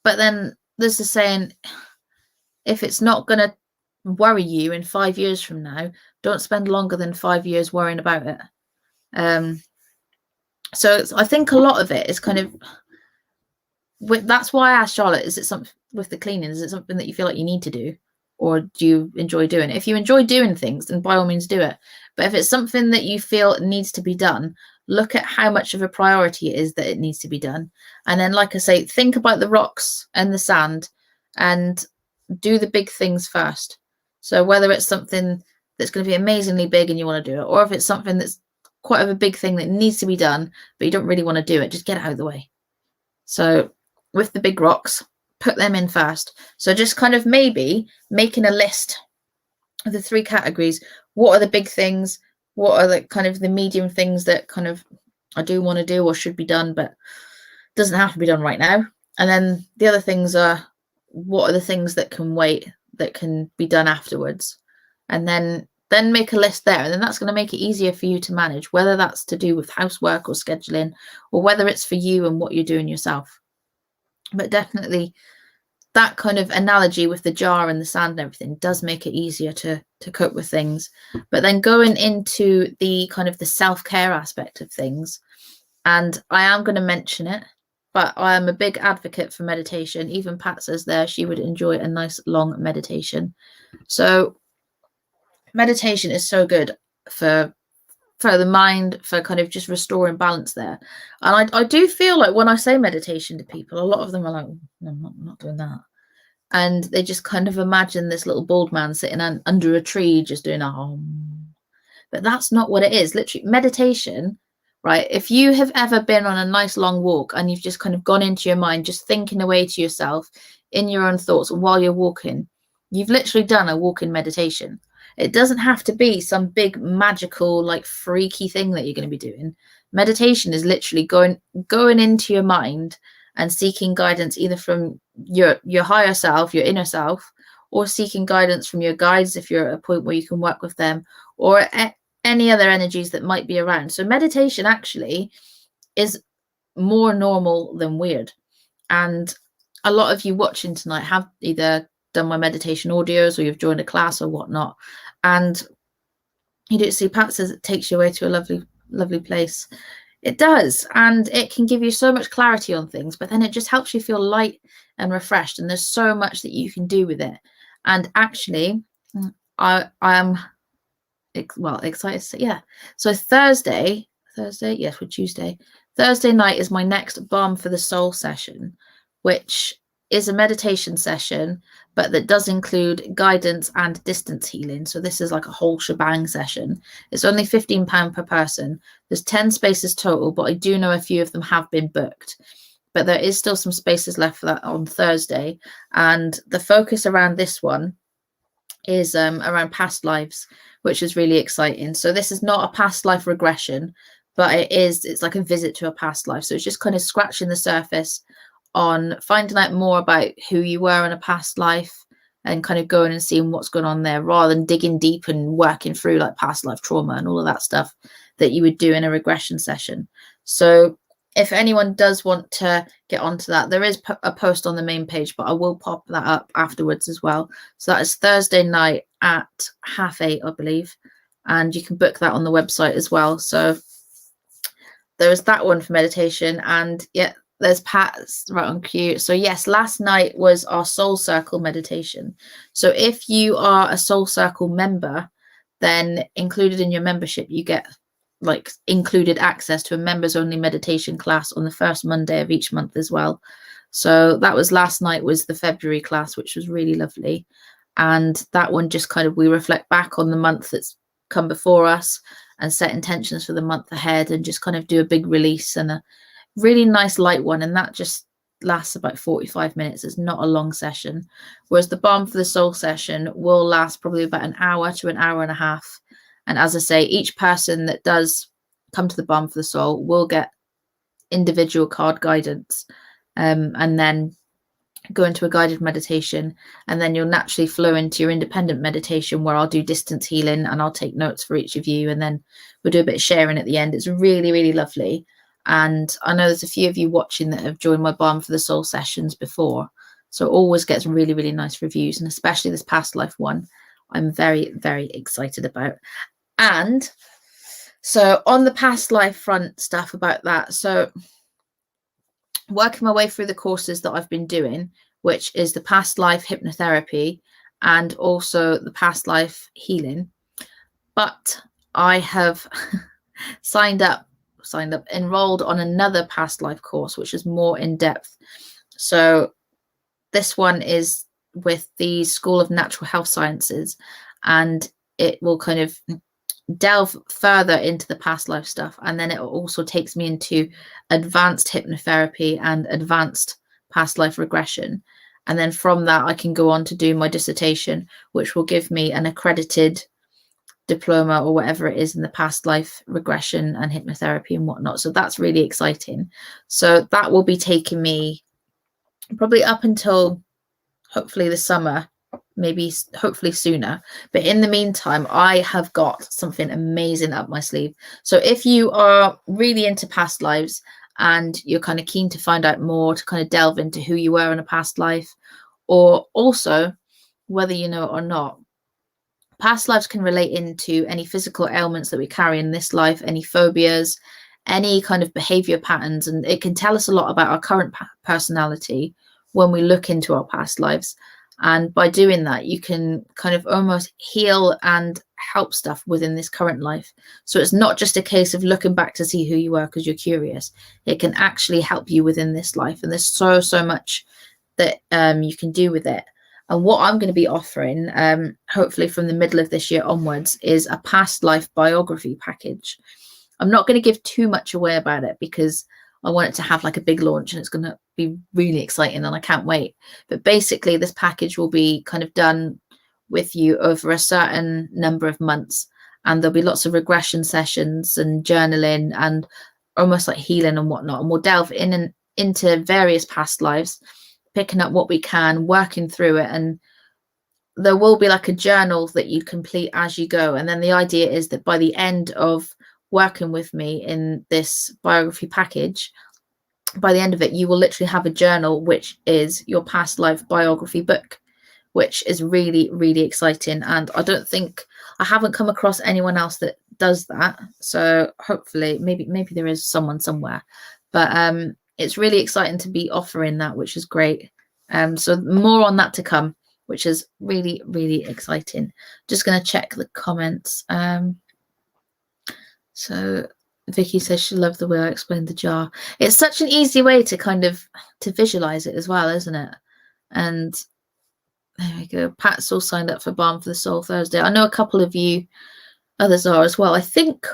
Speaker 1: but then there's the saying, if it's not going to worry you in 5 years from now, don't spend longer than 5 years worrying about it. So I think a lot of it is kind of, that's why I asked Charlotte, is it something with the cleaning, is it something that you feel like you need to do, or do you enjoy doing it? If you enjoy doing things, then by all means do it. But if it's something that you feel needs to be done, look at how much of a priority it is that it needs to be done. And then, like I say, think about the rocks and the sand and do the big things first. So whether it's something that's going to be amazingly big and you want to do it, or if it's something that's quite of a big thing that needs to be done but you don't really want to do it, just get it out of the way. So with the big rocks, put them in first. So just kind of maybe making a list of the 3 categories. What are the big things? What are the kind of the medium things that kind of I do want to do or should be done, but doesn't have to be done right now? And then the other things are, what are the things that can wait, that can be done afterwards? And then then make a list there, and then that's going to make it easier for you to manage, whether that's to do with housework or scheduling, or whether it's for you and what you're doing yourself. But definitely that kind of analogy with the jar and the sand and everything does make it easier to cope with things. But then going into the kind of the self-care aspect of things, and I am going to mention it, but I am a big advocate for meditation. Even Pat says there she would enjoy a nice long meditation. So meditation is so good for the mind, for kind of just restoring balance there. And I do feel like when I say meditation to people, a lot of them are like, no, I'm not doing that. And they just kind of imagine this little bald man sitting under a tree just doing a hum. But that's not what it is. Literally, meditation, right? If you have ever been on a nice long walk and you've just kind of gone into your mind, just thinking away to yourself in your own thoughts while you're walking, you've literally done a walking meditation. It doesn't have to be some big magical, like freaky thing that you're going to be doing. Meditation is literally going into your mind and seeking guidance either from your higher self, your inner self, or seeking guidance from your guides if you're at a point where you can work with them, or any other energies that might be around. So meditation actually is more normal than weird. And a lot of you watching tonight have either done my meditation audios or you've joined a class or whatnot. And you do see Pat says it takes you away to a lovely, lovely place. It does. And it can give you so much clarity on things, but then it just helps you feel light and refreshed. And there's so much that you can do with it. And actually, I am excited to say, yeah. So Thursday, yes, we're Tuesday. Thursday night is my next Balm for the Soul session, which is a meditation session, but that does include guidance and distance healing. So this is like a whole shebang session. It's only £15 per person. There's 10 spaces total, but I do know a few of them have been booked. But there is still some spaces left for that on Thursday. And the focus around this one is around past lives, which is really exciting. So this is not a past life regression, but it's like a visit to a past life. So it's just kind of scratching the surface on finding out more about who you were in a past life and kind of going and seeing what's going on there, rather than digging deep and working through like past life trauma and all of that stuff that you would do in a regression session. So if anyone does want to get onto that, there is a post on the main page, but I will pop that up afterwards as well. So that is Thursday night at 8:30, I believe, and you can book that on the website as well. So there's that one for meditation. And yeah, there's Pat's right on cue. So yes, last night was our Soul Circle meditation. So if you are a Soul Circle member, then included in your membership, you get like included access to a members only meditation class on the first Monday of each month as well. So that was last night, was the February class, which was really lovely. And that one just kind of, we reflect back on the month that's come before us and set intentions for the month ahead and just kind of do a big release and a really nice light one. And that just lasts about 45 minutes. It's not a long session. Whereas the Balm for the Soul session will last probably about an hour to an hour and a half. And as I say, each person that does come to the Balm for the Soul will get individual card guidance, and then go into a guided meditation. And then you'll naturally flow into your independent meditation, where I'll do distance healing and I'll take notes for each of you. And then we'll do a bit of sharing at the end. It's really, really lovely. And I know there's a few of you watching that have joined my Balm for the Soul sessions before. So it always gets really, really nice reviews. And especially this past life one, I'm very, very excited about. And so on the past life front stuff about that, so working my way through the courses that I've been doing, which is the past life hypnotherapy and also the past life healing. But I have enrolled on another past life course, which is more in depth. So this one is with the School of Natural Health Sciences, and it will kind of delve further into the past life stuff, and then it also takes me into advanced hypnotherapy and advanced past life regression. And then from that I can go on to do my dissertation, which will give me an accredited diploma or whatever it is in the past life regression and hypnotherapy and whatnot. So that's really exciting. So that will be taking me probably up until hopefully the summer maybe hopefully sooner. But in the meantime, I have got something amazing up my sleeve. So if you are really into past lives and you're kind of keen to find out more, to kind of delve into who you were in a past life, or also whether you know it or not, past lives can relate into any physical ailments that we carry in this life, any phobias, any kind of behavior patterns, and it can tell us a lot about our current personality when we look into our past lives. And by doing that, you can kind of almost heal and help stuff within this current life. So it's not just a case of looking back to see who you were because you're curious. It can actually help you within this life. And there's so much that you can do with it. And what I'm going to be offering, hopefully from the middle of this year onwards, is a past life biography package. I'm not going to give too much away about it because I want it to have like a big launch and it's going to be really exciting and I can't wait. But basically this package will be kind of done with you over a certain number of months, and there'll be lots of regression sessions and journaling and almost like healing and whatnot. And we'll delve in and into various past lives, picking up what we can, working through it. And there will be like a journal that you complete as you go. And then the idea is that by the end of working with me in this biography package, by the end of it, you will literally have a journal, which is your past life biography book, which is really exciting. And I haven't come across anyone else that does that. So hopefully maybe there is someone somewhere, but it's really exciting to be offering that, which is great. So more on that to come, which is really exciting. Just going to check the comments. So Vicky says she loved the way I explained the jar. It's such an easy way to kind of to visualize it as well, isn't it? And there we go. Pat's all signed up for Balm for the Soul Thursday. I know a couple of you others are as well. I think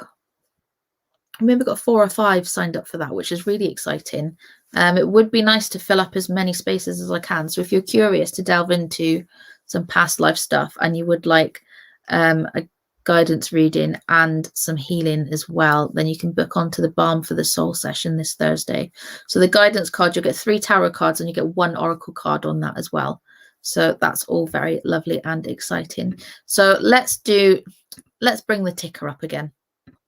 Speaker 1: maybe got 4 or 5 signed up for that, which is really exciting. It would be nice to fill up as many spaces as I can. So if you're curious to delve into some past life stuff and you would like a guidance reading and some healing as well, then you can book onto the Balm for the Soul session this Thursday. So the guidance card, you'll get 3 tarot cards and you get 1 oracle card on that as well. So that's all very lovely and exciting. So let's bring the ticker up again.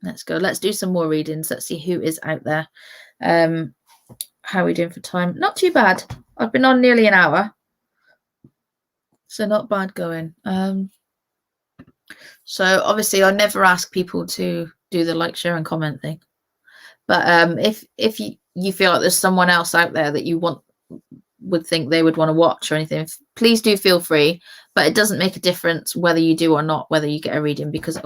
Speaker 1: Let's go. Let's do some more readings. Let's see who is out there. How are we doing for time? Not too bad. I've been on nearly an hour, so not bad going. So obviously I never ask people to do the like, share and comment thing, but if you feel like there's someone else out there that you would think they would want to watch or anything, please do feel free. But it doesn't make a difference whether you do or not, whether you get a reading, because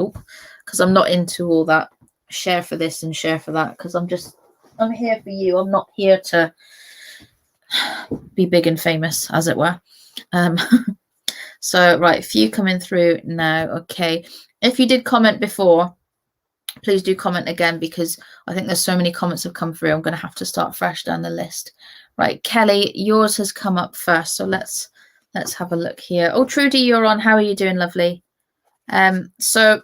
Speaker 1: I'm not into all that share for this and share for that, because I'm here for you. I'm not here to be big and famous, as it were. So right, a few coming through now. Okay, if you did comment before, please do comment again, because I think there's so many comments have come through. I'm going to have to start fresh down the list. Right, Kelly, yours has come up first, so let's have a look here. Oh, Trudy, you're on. How are you doing, lovely? So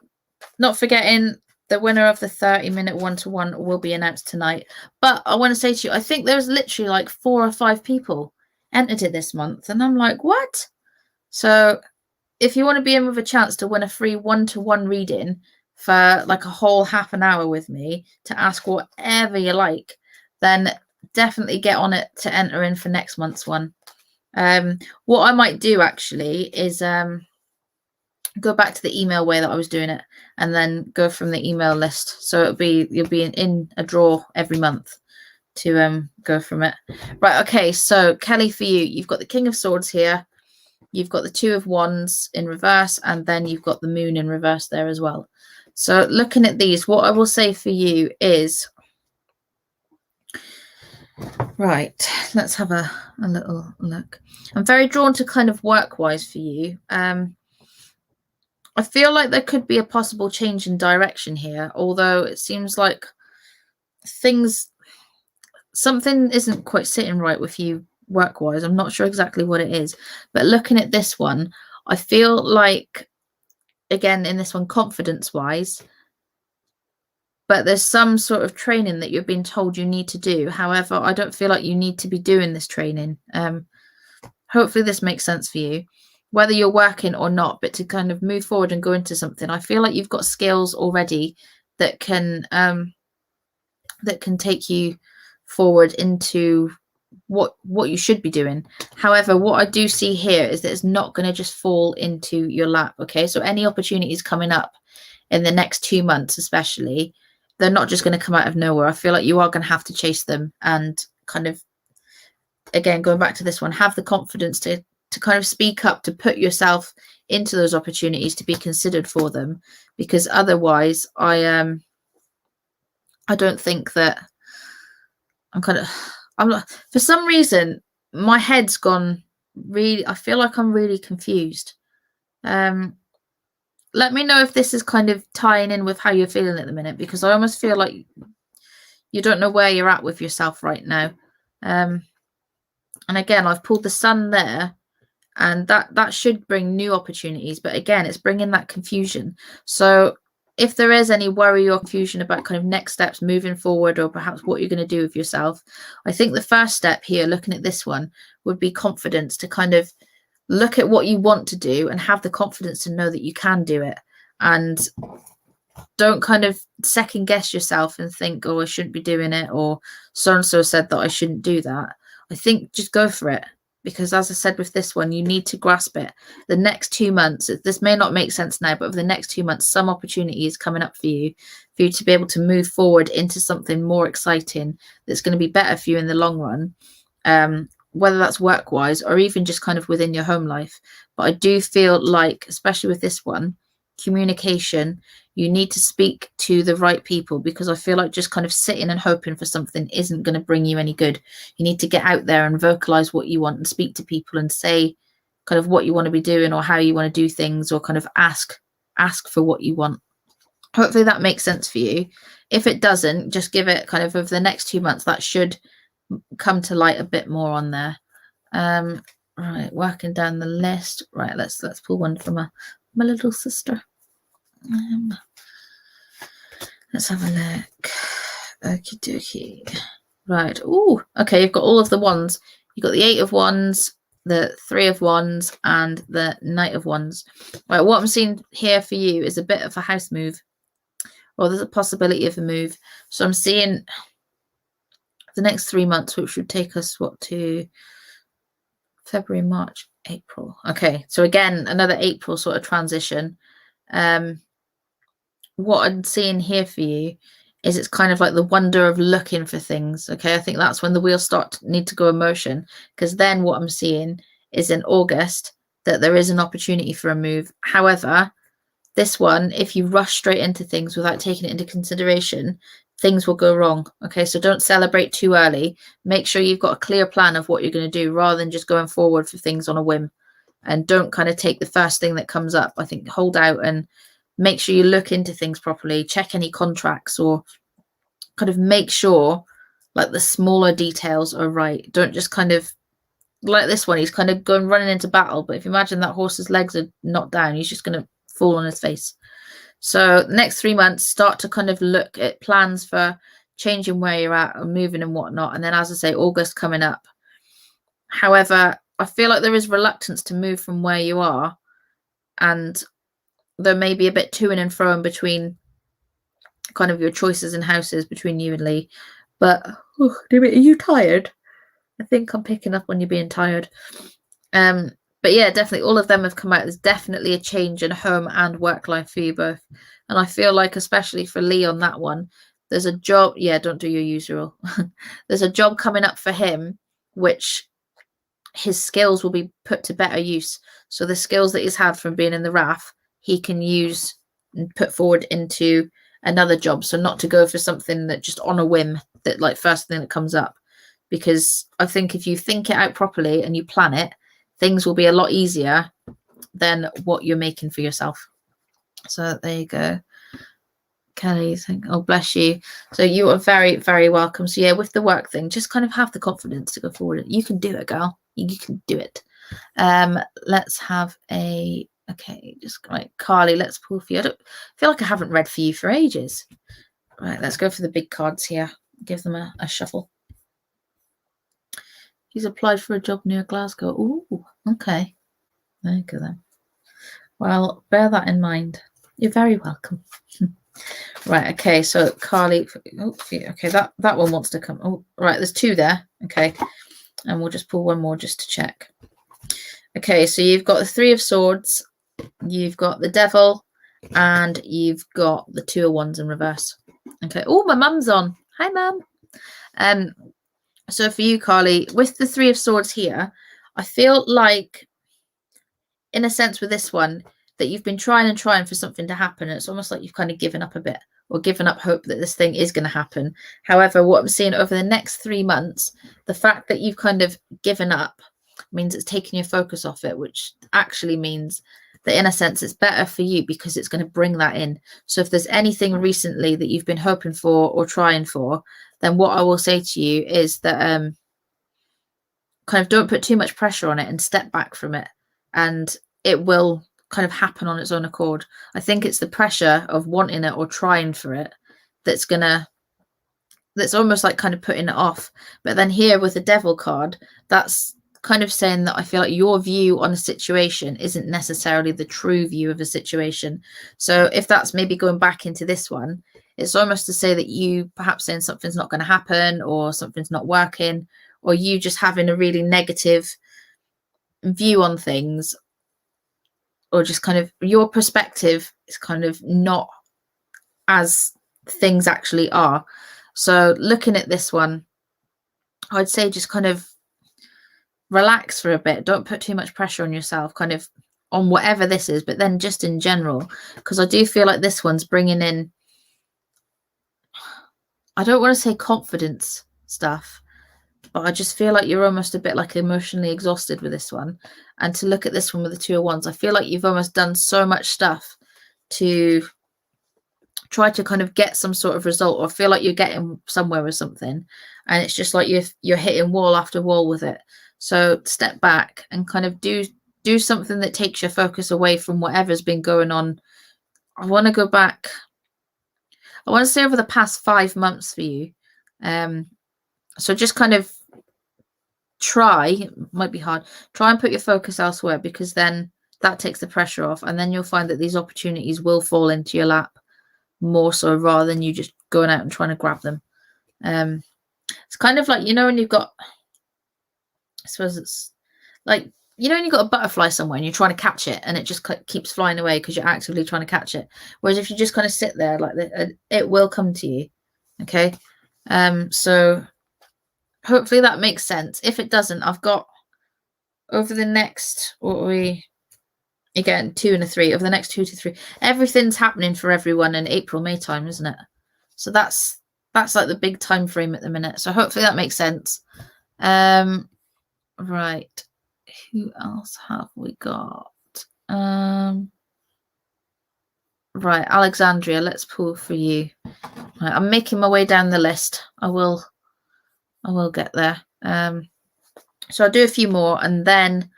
Speaker 1: not forgetting, the winner of the 30-minute one-to-one will be announced tonight. But I want to say to you, I think there's literally like 4 or 5 people entered it this month, and I'm like, what? So if you want to be in with a chance to win a free one-to-one reading for like a whole half an hour with me to ask whatever you like, then definitely get on it to enter in for next month's one. What I might do actually is go back to the email way that I was doing it, and then go from the email list. So you'll be in a draw every month to go from it. Right, okay, so Kelly, for you, you've got the King of Swords here, you've got the 2 of Wands in reverse, and then you've got the Moon in reverse there as well. So looking at these, what I will say for you is, right, let's have a little look. I'm very drawn to kind of work-wise for you. I feel like there could be a possible change in direction here, although it seems like something isn't quite sitting right with you work-wise. I'm not sure exactly what it is, but looking at this one, I feel like, again, in this one, confidence-wise, but there's some sort of training that you're being told you need to do. However, I don't feel like you need to be doing this training. Hopefully this makes sense for you. whether you're working or not, but to kind of move forward and go into something. I feel like you've got skills already that can take you forward into what you should be doing. However, what I do see here is that it's not going to just fall into your lap. Okay, so any opportunities coming up in the next 2 months, especially, they're not just going to come out of nowhere. I feel like you are going to have to chase them and kind of, again, going back to this one, have the confidence to kind of speak up, to put yourself into those opportunities, to be considered for them, because otherwise I don't think that I'm not, for some reason my head's gone really, I feel like I'm really confused. Let me know if this is kind of tying in with how you're feeling at the minute, because I almost feel like you don't know where you're at with yourself right now. And again, I've pulled the sun there, and that should bring new opportunities, but again, it's bringing that confusion. So if there is any worry or confusion about kind of next steps moving forward, or perhaps what you're going to do with yourself, I think the first step here, looking at this one, would be confidence, to kind of look at what you want to do and have the confidence to know that you can do it, and don't kind of second guess yourself and think, oh, I shouldn't be doing it, or so and so said that I shouldn't do that. I think just go for it, because as I said with this one, you need to grasp it. The next 2 months, this may not make sense now, but over the next 2 months, some opportunity is coming up for you to be able to move forward into something more exciting that's going to be better for you in the long run, whether that's work-wise or even just kind of within your home life. But I do feel like, especially with this one, communication, you need to speak to the right people, because I feel like just kind of sitting and hoping for something isn't going to bring you any good. You need to get out there and vocalize what you want and speak to people and say kind of what you want to be doing or how you want to do things, or kind of ask for what you want. Hopefully that makes sense for you. If it doesn't, just give it kind of over the next 2 months, that should come to light a bit more on there. Right, working down the list. Right, let's pull one from my little sister. Let's have a look. Okie dokie. Right. Ooh, okay, you've got all of the wands. You've got the 8 of Wands, the 3 of Wands, and the Knight of Wands. Right, what I'm seeing here for you is a bit of a house move, or there's a possibility of a move. So I'm seeing the next 3 months, which would take us to February, March, April. Okay, so again, another April sort of transition. What I'm seeing here for you is it's kind of like the wonder of looking for things. Okay, I think that's when the wheels need to go in motion, because then what I'm seeing is in August that there is an opportunity for a move. However, this one, if you rush straight into things without taking it into consideration, things will go wrong. Okay, so don't celebrate too early. Make sure you've got a clear plan of what you're going to do, rather than just going forward for things on a whim. And don't kind of take the first thing that comes up. I think hold out and make sure you look into things properly, check any contracts, or kind of make sure like the smaller details are right. Don't just kind of, like this one, he's kind of going running into battle, but if you imagine that horse's legs are not down, he's just going to fall on his face. So the next 3 months, start to kind of look at plans for changing where you're at or moving and whatnot. And then, as I say, August coming up. However, I feel like there is reluctance to move from where you are, and there may be a bit to-ing and fro-ing between kind of your choices and houses between you and Lee. But are you tired? I think I'm picking up on you being tired. But yeah, definitely all of them have come out. There's definitely a change in home and work life for you both. And I feel like, especially for Lee on that one, there's a job. Yeah, don't do your usual. There's a job coming up for him, which his skills will be put to better use. So the skills that he's had from being in the RAF, he can use and put forward into another job. So not to go for something that just on a whim, that like first thing that comes up. Because I think if you think it out properly and you plan it, things will be a lot easier than what you're making for yourself. So there you go. Kelly, oh, bless you. So you are very, very welcome. So yeah, with the work thing, just kind of have the confidence to go forward. You can do it, girl. You can do it. Let's have a, okay, just right, Carly, let's pull for you. I don't feel like I haven't read for you for ages. Right, let's go for the big cards here. Give them a shuffle. He's applied for a job near Glasgow. Ooh, okay. There you go then. Well, bear that in mind. You're very welcome. Right, okay, so Carly, okay, that one wants to come. Oh, right, there's 2 there. Okay, and we'll just pull one more just to check. Okay, so you've got the 3 of Swords, you've got the Devil, and you've got the 2 of Wands in reverse. Okay. Oh, my mum's on. Hi, mum. So for you, Carly, with the 3 of Swords here, I feel like, in a sense, with this one, that you've been trying and trying for something to happen. And it's almost like you've kind of given up a bit, or given up hope that this thing is going to happen. However, what I'm seeing over the next 3 months, the fact that you've kind of given up means it's taking your focus off it, which actually means that, in a sense, it's better for you because it's going to bring that in. So if there's anything recently that you've been hoping for or trying for, then what I will say to you is that kind of don't put too much pressure on it and step back from it, and it will kind of happen on its own accord. I think it's the pressure of wanting it or trying for it that's almost like kind of putting it off. But then here with the Devil card, that's kind of saying that I feel like your view on a situation isn't necessarily the true view of a situation. So if that's maybe going back into this one, it's almost to say that you perhaps saying something's not going to happen, or something's not working, or you just having a really negative view on things, or just kind of your perspective is kind of not as things actually are. So looking at this one, I'd say just kind of relax for a bit. Don't put too much pressure on yourself, kind of on whatever this is, but then just in general, because I do feel like this one's bringing in, I don't want to say confidence stuff, but I just feel like you're almost a bit like emotionally exhausted with this one. And to look at this one with the 2 of Wands, I feel like you've almost done so much stuff to try to kind of get some sort of result, or feel like you're getting somewhere with something, and it's just like you're hitting wall after wall with it. So step back and kind of do something that takes your focus away from whatever's been going on. I want to go back, I want to say over the past 5 months for you. So just kind of try, it might be hard, try and put your focus elsewhere, because then that takes the pressure off, and then you'll find that these opportunities will fall into your lap more so, rather than you just going out and trying to grab them. It's kind of like, you know, when you've got, I suppose it's like, you know, when you've got a butterfly somewhere and you're trying to catch it, and it just keeps flying away because you're actively trying to catch it. Whereas if you just kind of sit there like that, it will come to you. Okay. So hopefully that makes sense. If it doesn't, I've got over the next, again, 2 and a 3, over the next 2 to 3, everything's happening for everyone in April, May time, isn't it? So that's like the big time frame at the minute. So hopefully that makes sense. Right, who else have we got? Right, Alexandria, let's pull for you. Right, I'm making my way down the list. I will get there. So I'll do a few more, and then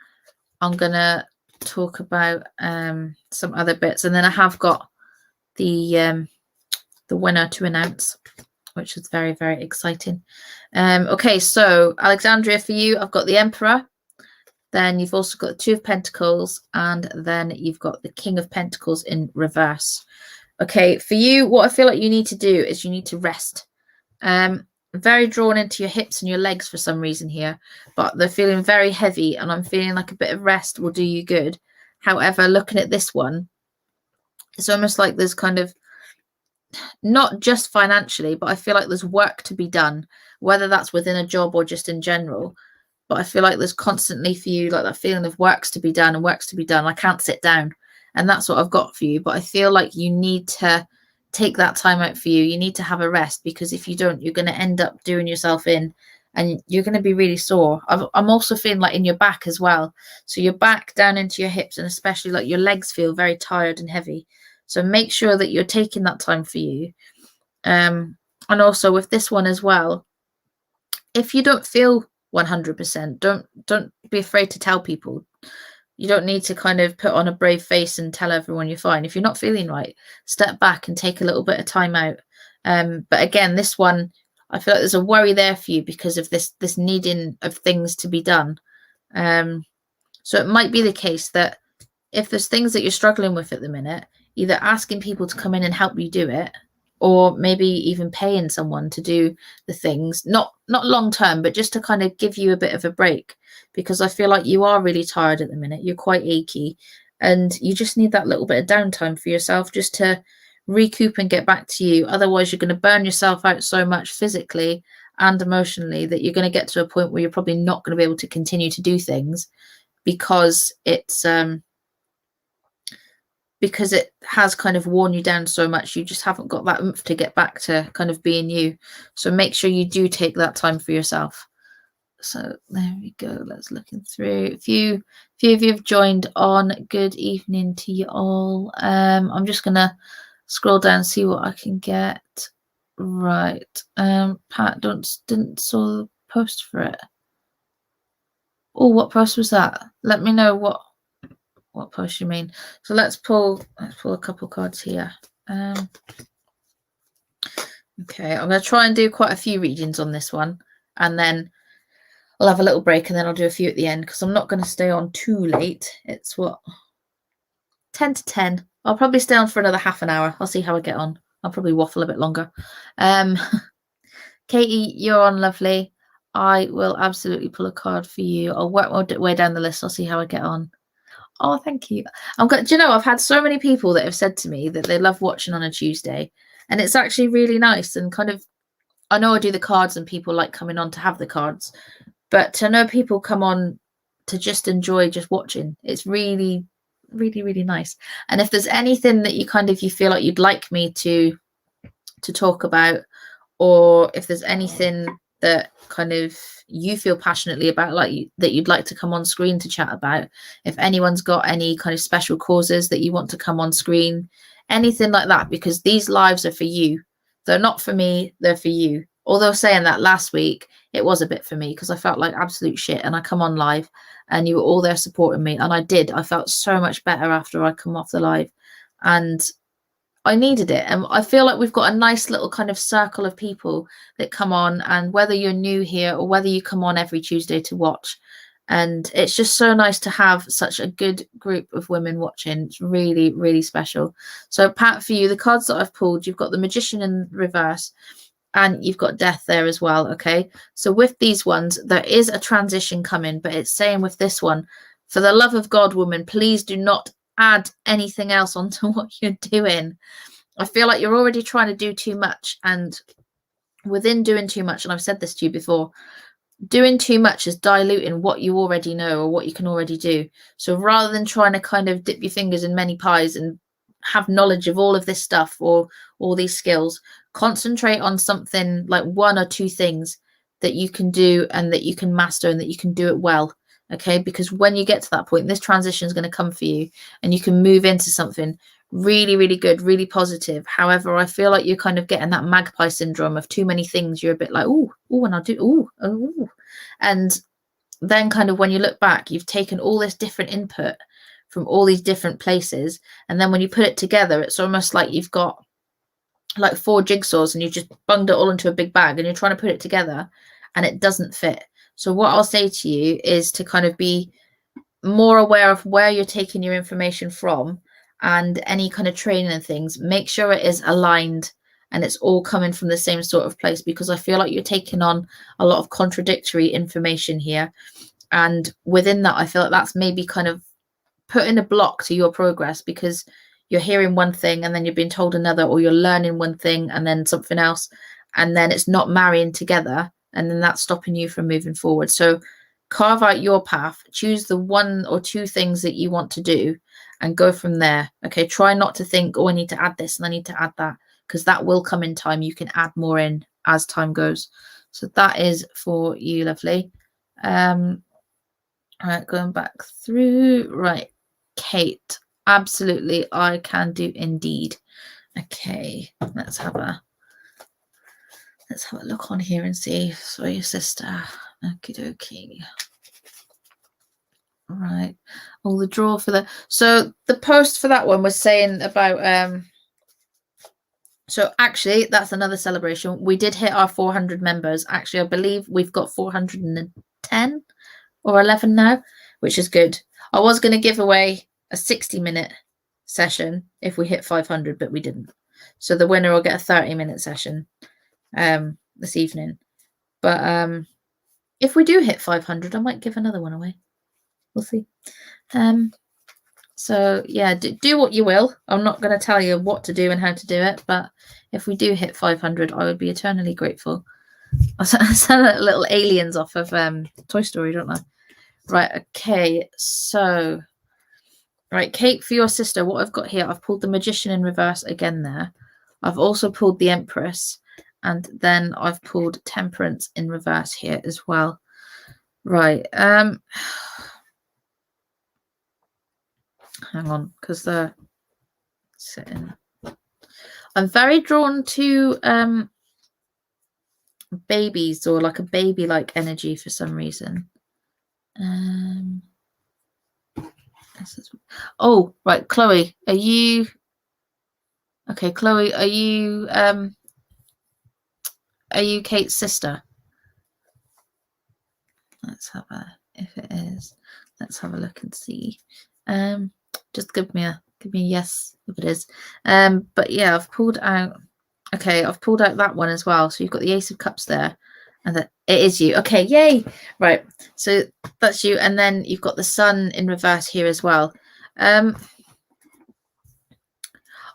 Speaker 1: I'm gonna talk about some other bits, and then I have got the winner to announce, which is very, very exciting. Okay, so Alexandria, for you, I've got the Emperor, then you've also got the 2 of Pentacles, and then you've got the King of Pentacles in reverse. Okay, for you, what I feel like you need to do is you need to rest. Very drawn into your hips and your legs for some reason here, but they're feeling very heavy, and I'm feeling like a bit of rest will do you good. However, looking at this one, it's almost like there's kind of, not just financially, but I feel like there's work to be done, whether that's within a job or just in general. But I feel like there's constantly for you like that feeling of works to be done and works to be done. I can't sit down, and that's what I've got for you. But I feel like you need to take that time out for you. You need to have a rest, because if you don't, you're going to end up doing yourself in, and you're going to be really sore. I'm also feeling like in your back as well. So your back down into your hips, and especially like your legs feel very tired and heavy. So make sure that you're taking that time for you. And also with this one as well, if you don't feel 100%, don't be afraid to tell people. You don't need to kind of put on a brave face and tell everyone you're fine. If you're not feeling right, step back and take a little bit of time out. But again, this one, I feel like there's a worry there for you because of this needing of things to be done. So So it might be the case that if there's things that you're struggling with at the minute, either asking people to come in and help you do it, or maybe even paying someone to do the things, not long term, but just to kind of give you a bit of a break, because I feel like you are really tired at the minute. You're quite achy, and you just need that little bit of downtime for yourself just to recoup and get back to you. Otherwise, you're going to burn yourself out so much physically and emotionally that you're going to get to a point where you're probably not going to be able to continue to do things because it has kind of worn you down so much. You just haven't got that oomph to get back to kind of being you. So make sure you do take that time for yourself. So there we go. Let's looking through. A few of you have joined on. Good evening to you all. I'm just gonna scroll down and see what I can get. Right. Pat didn't saw the post for it. Oh, what post was that? Let me know what post you mean. So let's pull a couple cards here. Okay, I'm going to try and do quite a few readings on this one, and then I'll have a little break, and then I'll do a few at the end because I'm not going to stay on too late. It's 10 to 10. I'll probably stay on for another half an hour. I'll see how I get on. I'll probably waffle a bit longer. Katie, you're on, lovely. I will absolutely pull a card for you. I'll work my way down the list. I'll see how I get on. Oh, thank you. Do you know, I've had so many people that have said to me that they love watching on a Tuesday, and it's actually really nice. And kind of, I know I do the cards and people like coming on to have the cards, but to know people come on to just enjoy just watching, it's really, really, really nice. And if there's anything that you feel like you'd like me to talk about, or if there's anything that kind of you feel passionately about, that you'd like to come on screen to chat about, if anyone's got any kind of special causes that you want to come on screen, anything like that, because these lives are for you. They're not for me, they're for you. Although saying that, last week it was a bit for me because I felt like absolute shit, and I come on live and you were all there supporting me, and I felt so much better after I come off the live, and I needed it. And I feel like we've got a nice little kind of circle of people that come on, and whether you're new here or whether you come on every Tuesday to watch, and it's just so nice to have such a good group of women watching. It's really, really special. So Pat, for you, the cards that I've pulled, you've got the Magician in reverse, and you've got Death there as well. Okay, so with these ones there is a transition coming, but it's saying with this one, for the love of God, woman, please do not add anything else onto what you're doing. I feel like you're already trying to do too much, and within doing too much, and I've said this to you before, doing too much is diluting what you already know or what you can already do. So rather than trying to kind of dip your fingers in many pies and have knowledge of all of this stuff or all these skills, concentrate on something like one or two things that you can do and that you can master and that you can do it well. Okay, because when you get to that point, this transition is going to come for you and you can move into something really, really good, really positive. However, I feel like you're kind of getting that magpie syndrome of too many things. You're a bit like, oh, and I'll do, oh. And then kind of when you look back, you've taken all this different input from all these different places. And then when you put it together, it's almost like you've got like 4 jigsaws and you just bunged it all into a big bag and you're trying to put it together and it doesn't fit. So what I'll say to you is to kind of be more aware of where you're taking your information from and any kind of training and things. Make sure it is aligned and it's all coming from the same sort of place, because I feel like you're taking on a lot of contradictory information here. And within that, I feel like that's maybe kind of putting a block to your progress, because you're hearing one thing and then you're being told another, or you're learning one thing and then something else, and then it's not marrying together. And then that's stopping you from moving forward. So carve out your path, choose the 1 or 2 things that you want to do and go from there. Okay, try not to think, oh, I need to add this and I need to add that, because that will come in time. You can add more in as time goes. So that is for you, lovely. All right, going back through. Right, Kate, absolutely, I can do indeed. Okay, let's have a look on here and see. So your sister. Okie dokie. Right. Oh, the draw for the... So the post for that one was saying about... So actually, that's another celebration. We did hit our 400 members. Actually, I believe we've got 410 or 11 now, which is good. I was going to give away a 60-minute session if we hit 500, but we didn't. So the winner will get a 30-minute session this evening. But if we do hit 500, I might give another one away. We'll see. So yeah, do what you will. I'm not going to tell you what to do and how to do it, but if we do hit 500, I would be eternally grateful. I sound little aliens off of Toy Story, don't I? Right, okay, so right, Kate, for your sister, what I've got here, I've pulled the Magician in reverse again there. I've also pulled the Empress, and then I've pulled Temperance in reverse here as well. Right, hang on, because they're sitting. I'm very drawn to babies, or like a baby-like energy for some reason. Oh, right, Chloe, are you okay? Chloe, are you Kate's sister? Let's have if it is, let's have a look and see. Just give me a yes if it is. But yeah, I've pulled out. Okay, I've pulled out that one as well. So you've got the Ace of Cups there, and that it is you. Okay, yay! Right, so that's you, and then you've got the Sun in reverse here as well. Like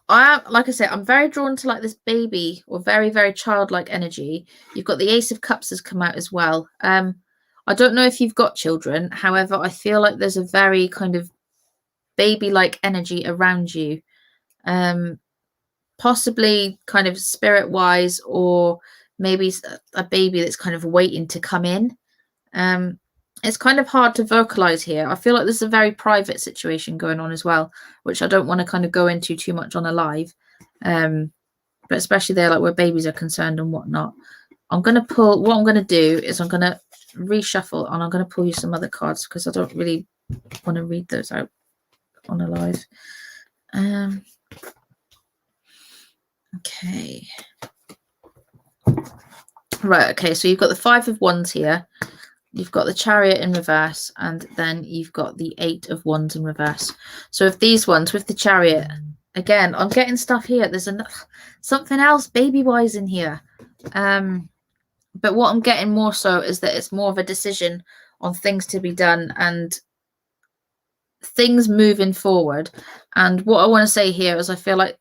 Speaker 1: I said, I'm very drawn to like this baby or very, very childlike energy. You've got the Ace of Cups has come out as well. I don't know if you've got children. However, I feel like there's a very kind of baby-like energy around you. Possibly kind of spirit-wise, or maybe a baby that's kind of waiting to come in. It's kind of hard to vocalize here. I feel like there's a very private situation going on as well, which I don't want to kind of go into too much on a live. But especially there, like where babies are concerned and whatnot. I'm going to pull, what I'm going to do is I'm going to reshuffle, and I'm going to pull you some other cards because I don't really want to read those out on a live. Okay. Right, okay, so you've got the Five of Wands here. You've got the Chariot in reverse, and then you've got the Eight of Wands in reverse. So if these ones with the Chariot, again, I'm getting stuff here. There's something else baby-wise in here. But what I'm getting more so is that it's more of a decision on things to be done and things moving forward. And what I want to say here is I feel like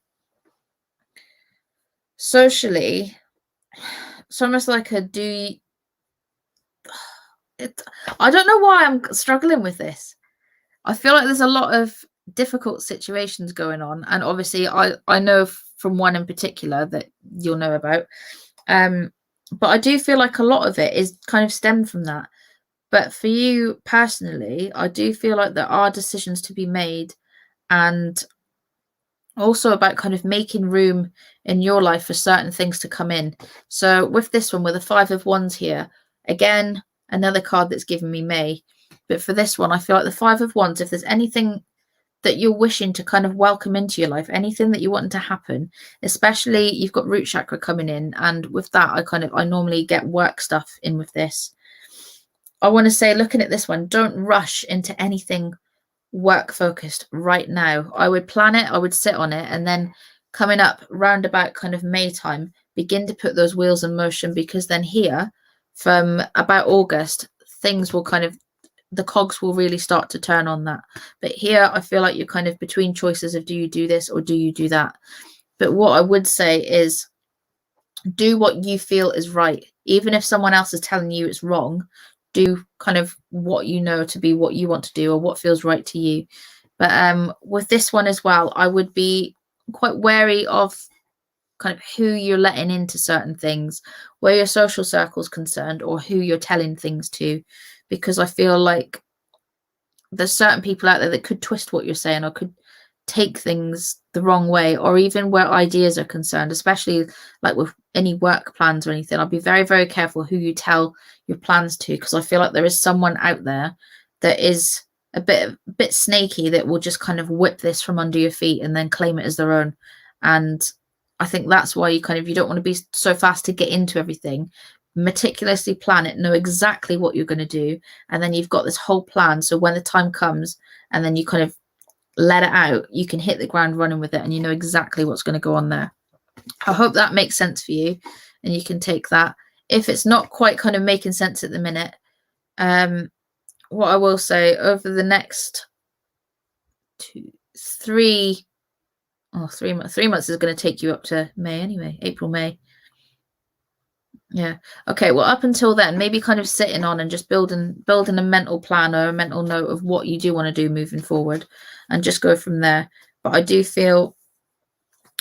Speaker 1: socially, it's almost like I don't know why I'm struggling with this. I feel like there's a lot of difficult situations going on, and obviously I know from one in particular that you'll know about, but I do feel like a lot of it is kind of stemmed from that. But for you personally, I do feel like there are decisions to be made, and also about kind of making room in your life for certain things to come in. So with this one, with the Five of Wands here, again, another card that's given me May. But for this one, I feel like the Five of Wands, if there's anything that you're wishing to kind of welcome into your life, anything that you want to happen, especially you've got root chakra coming in, and with that I normally get work stuff in with this. I want to say, looking at this one, don't rush into anything work focused right now. I would plan it, I would sit on it, and then coming up round about kind of May time, begin to put those wheels in motion, because then here from about August, things will kind of, the cogs will really start to turn on that. But here I feel like you're kind of between choices of, do you do this or do you do that? But what I would say is, do what you feel is right. Even if someone else is telling you it's wrong, do kind of what you know to be what you want to do, or what feels right to you. But with this one as well, I would be quite wary of kind of who you're letting into certain things, where your social circle is concerned, or who you're telling things to, because I feel like there's certain people out there that could twist what you're saying, or could take things the wrong way, or even where ideas are concerned, especially like with any work plans or anything. I'll be very, very careful who you tell your plans to, because I feel like there is someone out there that is a bit snaky, that will just kind of whip this from under your feet and then claim it as their own. And I think that's why you don't want to be so fast to get into everything, meticulously plan it, know exactly what you're going to do, and then you've got this whole plan. So when the time comes and then you kind of let it out, you can hit the ground running with it and you know exactly what's going to go on there. I hope that makes sense for you and you can take that. If it's not quite kind of making sense at the minute, what I will say, over the next 3 months is going to take you up to May anyway, April, May. Yeah. Okay. Well, up until then, maybe kind of sitting on and just building a mental plan or a mental note of what you do want to do moving forward, and just go from there. But I do feel,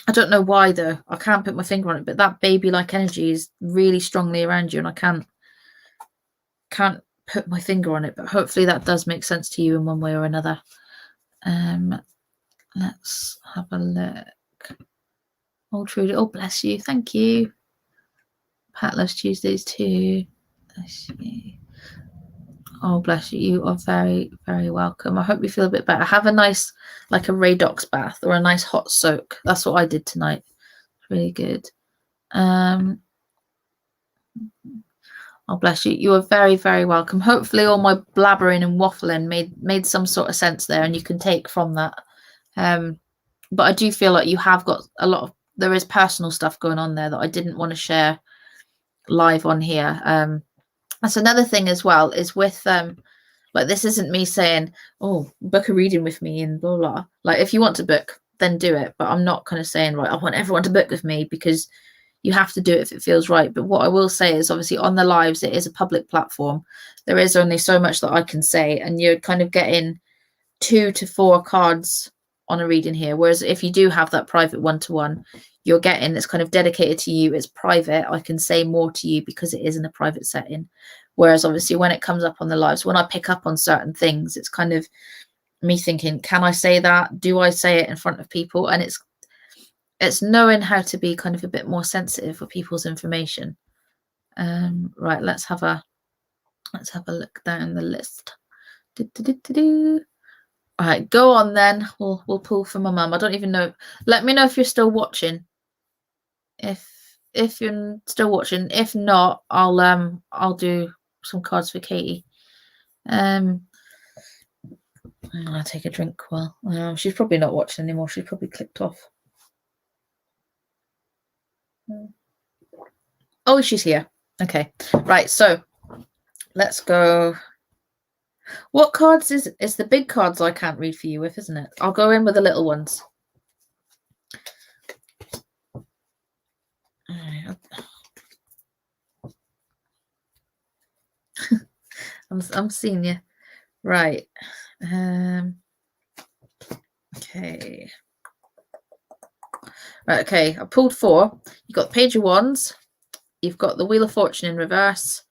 Speaker 1: I don't know why though, I can't put my finger on it, but that baby-like energy is really strongly around you, and I can't put my finger on it. But hopefully that does make sense to you in one way or another. Let's have a look. Oh, Trudy. Oh, bless you. Thank you. Pat loves Tuesdays too. Bless you. Oh, bless you. You are very, very welcome. I hope you feel a bit better. Have a nice, like a Radox bath or a nice hot soak. That's what I did tonight. Really good. Oh, bless you. You are very, very welcome. Hopefully all my blabbering and waffling made some sort of sense there, and you can take from that. But I do feel like you have got a lot of, there is personal stuff going on there that I didn't want to share live on here. That's another thing as well, is with like, this isn't me saying, oh, book a reading with me and blah blah. Like, if you want to book, then do it, but I'm not kind of saying, right, I want everyone to book with me, because you have to do it if it feels right. But what I will say is, obviously on the lives, it is a public platform. There is only so much that I can say, and you're kind of getting 2 to 4 cards on a reading here, whereas if you do have that private one-to-one, you're getting, it's kind of dedicated to you, it's private, I can say more to you because it is in a private setting. Whereas obviously when it comes up on the lives, when I pick up on certain things, it's kind of me thinking, can I say that? Do I say it in front of people? And it's knowing how to be kind of a bit more sensitive for people's information. Right, let's have a look down the list. All right, go on then. We'll pull from my mum. I don't even know. Let me know if you're still watching. If you're still watching. If not, I'll do some cards for Katie. I'll take a drink. Well, she's probably not watching anymore. She's probably clicked off. Oh, she's here. Okay, right. So let's go. What cards is it? It's the big cards I can't read for you with, isn't it? I'll go in with the little ones. I'm seeing you. Right. Okay. Right, okay. I pulled 4. You've got the Page of Wands. You've got the Wheel of Fortune in reverse.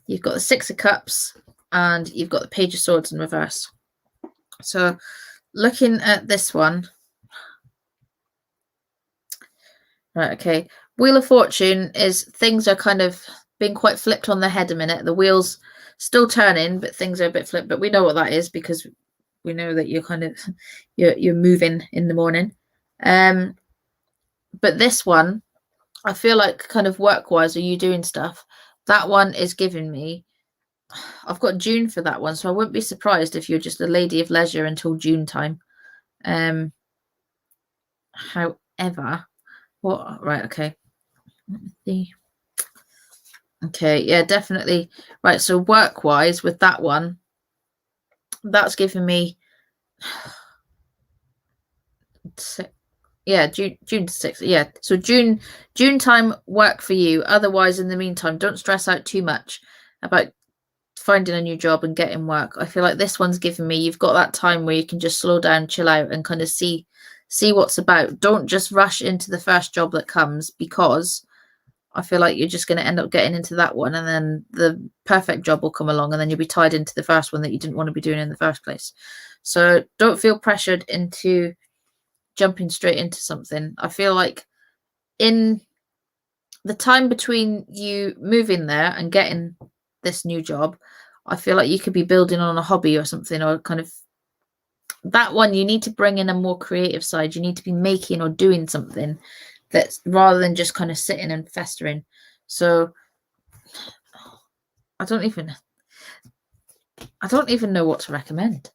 Speaker 1: You've got the 6 of Cups. And you've got the Page of Swords in reverse. So looking at this one. Right, okay. Wheel of Fortune is, things are kind of being quite flipped on their head a minute. The wheel's still turning, but things are a bit flipped. But we know what that is, because we know that you're kind of, you're moving in the morning. But this one, I feel like kind of work-wise, are you doing stuff? That one is giving me, I've got June for that one, so I wouldn't be surprised if you're just a lady of leisure until June time. However, what? Right, okay. Okay, yeah, definitely. Right, so work-wise with that one, that's giving me, yeah, June 6th. Yeah, so June time work for you. Otherwise, in the meantime, don't stress out too much about finding a new job and getting work. I feel like this one's giving me, you've got that time where you can just slow down, chill out, and kind of see what's about. Don't just rush into the first job that comes, because I feel like you're just going to end up getting into that one, and then the perfect job will come along, and then you'll be tied into the first one that you didn't want to be doing in the first place. So don't feel pressured into jumping straight into something. I feel like in the time between you moving there and getting this new job, I feel like you could be building on a hobby or something, or kind of that one, you need to bring in a more creative side. You need to be making or doing something that's, rather than just kind of sitting and festering. So I don't even know what to recommend.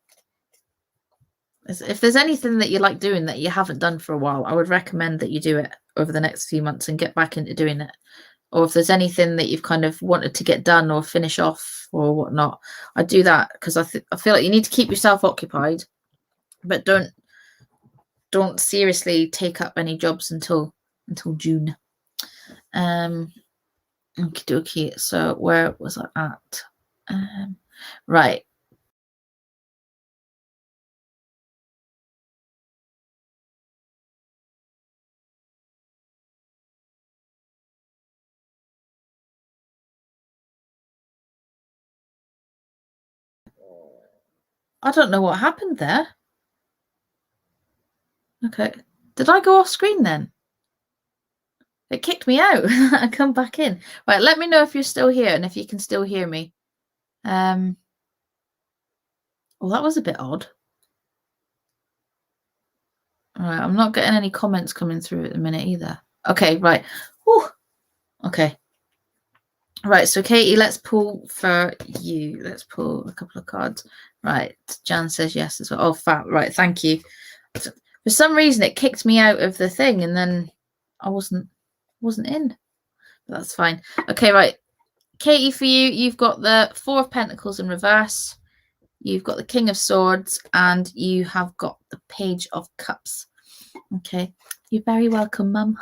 Speaker 1: If there's anything that you like doing that you haven't done for a while, I would recommend that you do it over the next few months and get back into doing it. Or if there's anything that you've kind of wanted to get done or finish off or whatnot, I do that because I feel like you need to keep yourself occupied, but don't seriously take up any jobs until June. Okie dokie. So where was I at? Right. I don't know what happened there. Okay. Did I go off screen then? It kicked me out. I come back in. Right, let me know if you're still here and if you can still hear me. Well, that was a bit odd. All right, I'm not getting any comments coming through at the minute either. Okay, right. Whew. Okay. Right, so Katie, let's pull for you. Let's pull a couple of cards. Right, Jan says yes as well. Oh, fab. Right, thank you. For some reason, it kicked me out of the thing, and then I wasn't in. But that's fine. Okay, right. Katie, for you, you've got the Four of Pentacles in reverse. You've got the King of Swords, and you have got the Page of Cups. Okay, you're very welcome, Mum.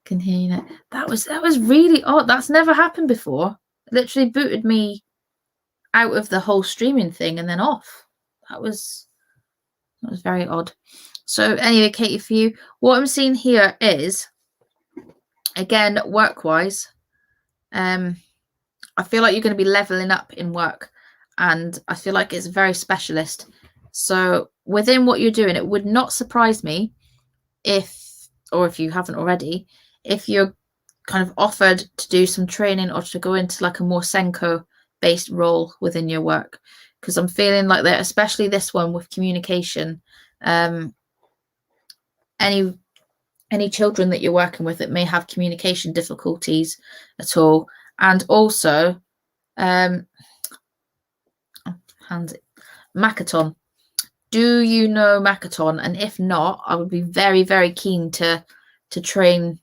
Speaker 1: Can hear you now. That was really odd. That's never happened before. It literally booted me out of the whole streaming thing and then off. That was very odd. So anyway, Katie, for you, what I'm seeing here is, again, work-wise, I feel like you're going to be leveling up in work, and I feel like it's very specialist. So within what you're doing, it would not surprise me if you haven't already, if you're kind of offered to do some training or to go into like a more Senko based role within your work, because I'm feeling like that, especially this one with communication. Any children that you're working with that may have communication difficulties at all, and also Makaton. Do you know Makaton? And if not, I would be very, very keen to learn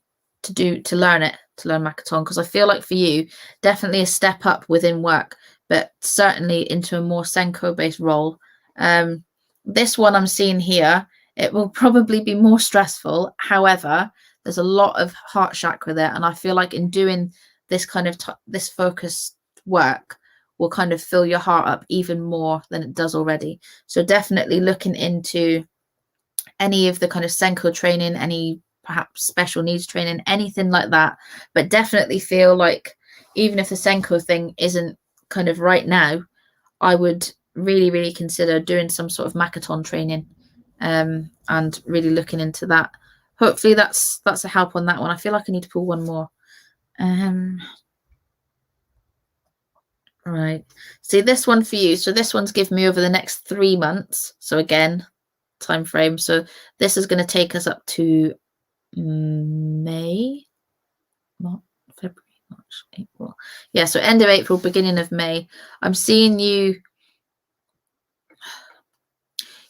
Speaker 1: Makaton, because I feel like for you, definitely a step up within work, but certainly into a more Senko based role. This one I'm seeing here, it will probably be more stressful. However, there's a lot of heart chakra there, and I feel like in doing this kind of this focused work will kind of fill your heart up even more than it does already. So definitely looking into any of the kind of Senko training, any perhaps special needs training, anything like that. But definitely feel like even if the Senko thing isn't kind of right now, I would really, really consider doing some sort of Makaton training, and really looking into that. Hopefully that's a help on that one. I feel like I need to pull one more. Right. See, this one for you. So this one's given me over the next 3 months. So again, time frame. So this is going to take us up to May, February, March, April. Yeah, so end of April, beginning of May. I'm seeing you.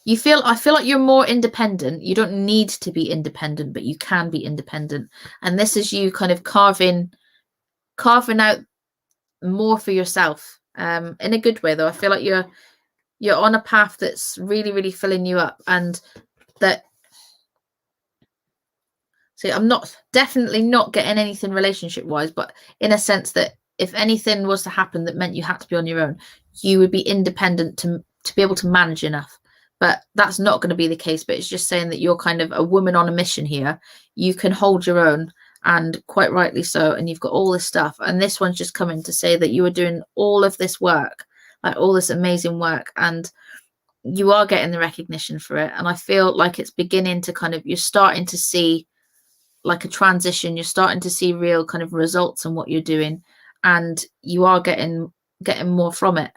Speaker 1: I feel like you're more independent. You don't need to be independent, but you can be independent. And this is you kind of carving out more for yourself, in a good way though. I feel like you're on a path that's really, really filling you up, and that, see, I'm definitely not getting anything relationship wise, but in a sense that if anything was to happen that meant you had to be on your own, you would be independent to be able to manage enough. But that's not going to be the case. But it's just saying that you're kind of a woman on a mission here. You can hold your own, and quite rightly so, and you've got all this stuff, and this one's just coming to say that you are doing all of this work, like all this amazing work, and you are getting the recognition for it. And I feel like it's beginning to kind of, you're starting to see like a transition, you're starting to see real kind of results in what you're doing, and you are getting more from it.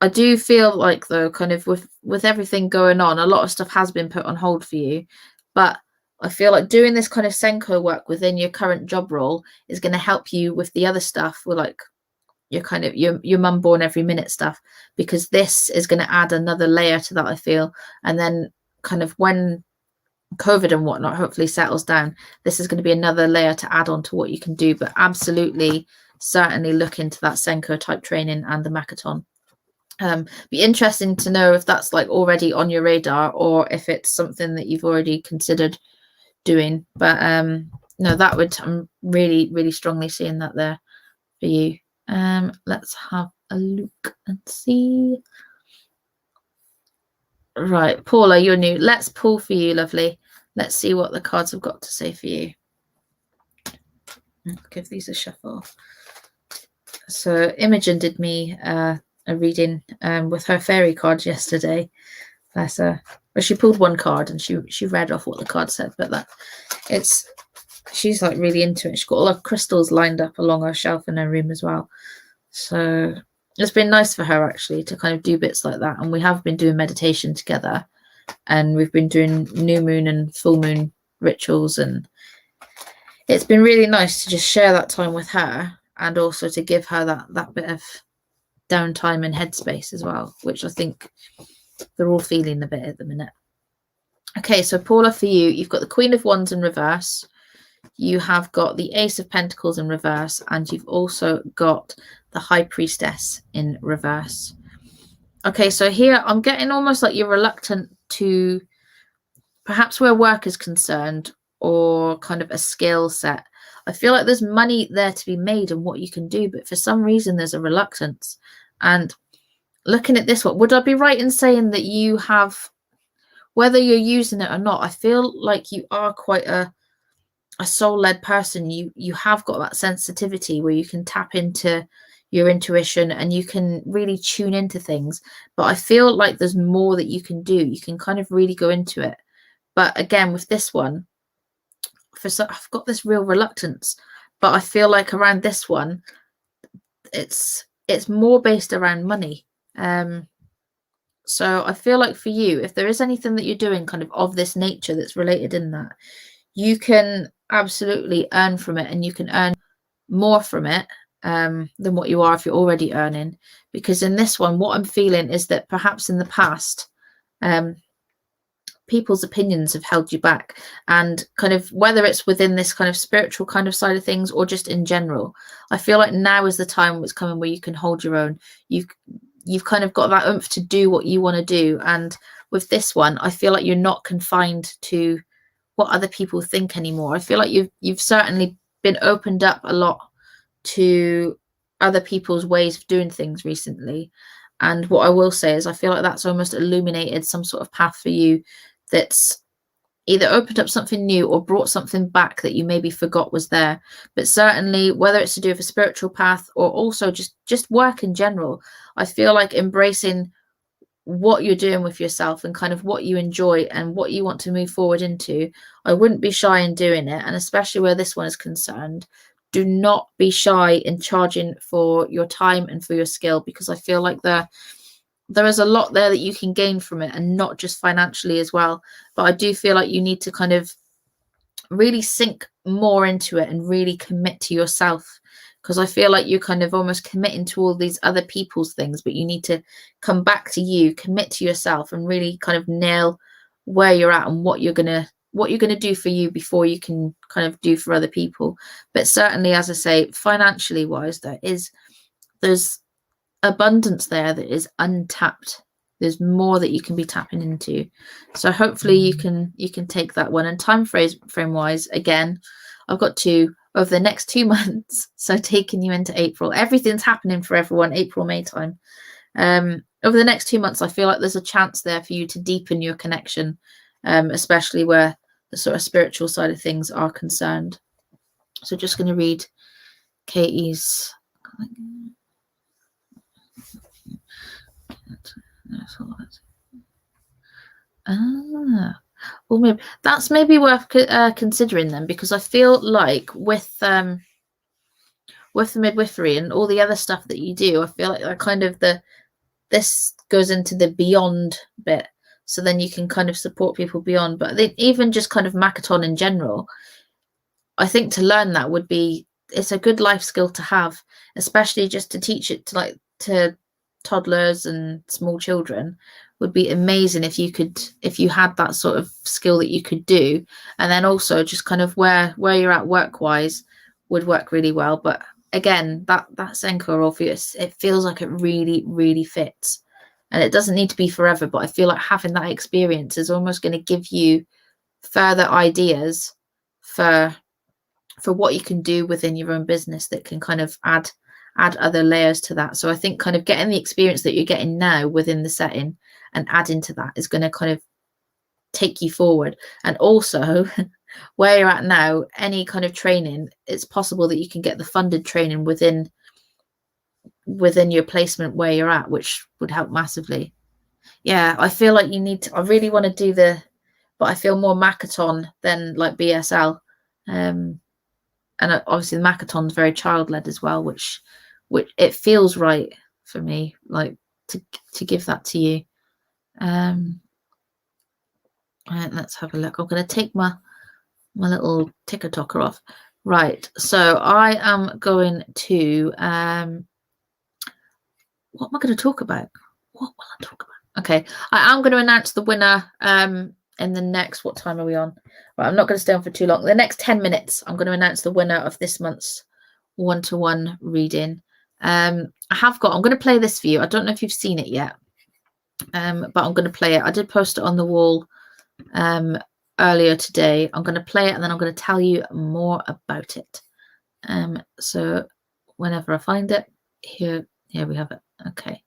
Speaker 1: I do feel like though, kind of with everything going on, a lot of stuff has been put on hold for you, but I feel like doing this kind of Senko work within your current job role is going to help you with the other stuff, with like your kind of your mum born every minute stuff, because this is going to add another layer to that, I feel. And then kind of when COVID and whatnot hopefully settles down, this is going to be another layer to add on to what you can do. But absolutely, certainly look into that Senko type training and the Makaton. Be interesting to know if that's like already on your radar, or if it's something that you've already considered doing. But no, that would, I'm really, really strongly seeing that there for you. Let's have a look and see. Right, Paula, you're new. Let's pull for you, lovely. Let's see what the cards have got to say for you. I'll give these a shuffle. So Imogen did me a reading with her fairy cards yesterday. Bless her. Well, she pulled one card and she read off what the card said, but that she's like really into it. She's got all her crystals lined up along her shelf in her room as well. So it's been nice for her actually to kind of do bits like that. And we have been doing meditation together, and we've been doing new moon and full moon rituals, and it's been really nice to just share that time with her, and also to give her that bit of downtime and headspace as well, which I think they're all feeling a bit at the minute. Okay, so Paula, for you, you've got the Queen of Wands in reverse, you have got the Ace of Pentacles in reverse, and you've also got the High Priestess in reverse. Okay, so here I'm getting almost like you're reluctant to, perhaps where work is concerned, or kind of a skill set. I feel like there's money there to be made and what you can do, but for some reason there's a reluctance. And looking at this one, would I be right in saying that you have, whether you're using it or not, I feel like you are quite a soul-led person. You have got that sensitivity where you can tap into your intuition and you can really tune into things. But I feel like there's more that you can do. You can kind of really go into it. But again, with this one, I've got this real reluctance. But I feel like around this one, it's more based around money. So I feel like for you, if there is anything that you're doing kind of this nature that's related in that, you can absolutely earn from it, and you can earn more from it than what you are if you're already earning. Because in this one, what I'm feeling is that perhaps in the past, people's opinions have held you back, and kind of whether it's within this kind of spiritual kind of side of things or just in general, I feel like now is the time that's coming where you can hold your own. You've kind of got that oomph to do what you want to do. And with this one, I feel like you're not confined to what other people think anymore. I feel like you've certainly been opened up a lot to other people's ways of doing things recently. And what I will say is I feel like that's almost illuminated some sort of path for you that's either opened up something new or brought something back that you maybe forgot was there. But certainly, whether it's to do with a spiritual path or also just work in general, I feel like embracing what you're doing with yourself and kind of what you enjoy and what you want to move forward into, I wouldn't be shy in doing it. And especially where this one is concerned, do not be shy in charging for your time and for your skill, because I feel like there is a lot there that you can gain from it, and not just financially as well. But I do feel like you need to kind of really sink more into it and really commit to yourself, because I feel like you're kind of almost committing to all these other people's things, but you need to come back to you, commit to yourself, and really kind of nail where you're at and what you're gonna do for you before you can kind of do for other people. But certainly, as I say, financially wise, there's abundance there that is untapped. There's more that you can be tapping into. So hopefully you can take that one. And time frame wise, again, I've got two over the next 2 months, so taking you into April. Everything's happening for everyone April, May time. Over the next 2 months, I feel like there's a chance there for you to deepen your connection, especially where the sort of spiritual side of things are concerned. So just going to read Katie's. Well, maybe that's worth considering then, because I feel like with the midwifery and all the other stuff that you do, I feel like kind of this goes into the beyond bit. so then you can kind of support people beyond. But even just kind of Makaton in general, I think to learn that would be, it's a good life skill to have, especially just to teach it to toddlers and small children. Would be amazing if you had that sort of skill that you could do. And then also just kind of where you're at work wise would work really well. But again, that Senko Orpheus, it feels like it really, really fits. And it doesn't need to be forever, but I feel like having that experience is almost going to give you further ideas for what you can do within your own business that can kind of add other layers to that. So I think kind of getting the experience that you're getting now within the setting and adding to that is going to kind of take you forward. And also where you're at now, any kind of training, it's possible that you can get the funded training within your placement where you're at, which would help massively. Yeah, I feel like you need to, I really want to do but I feel more Makaton than like BSL. And obviously the Makaton's very child-led as well, which it feels right for me, like to give that to you. Let's have a look. I'm going to take my little ticker tocker off. Right, so I am going to what am I going to talk about? What will I talk about? Okay, I am going to announce the winner in the next, what time are we on? Right, I'm not going to stay on for too long. The next 10 minutes, I'm going to announce the winner of this month's one-to-one reading. I'm going to play this for you. I don't know if you've seen it yet, but I'm going to play it. I did post it on the wall earlier today. I'm going to play it and then I'm going to tell you more about it. So whenever I find it, here we have it. Okay.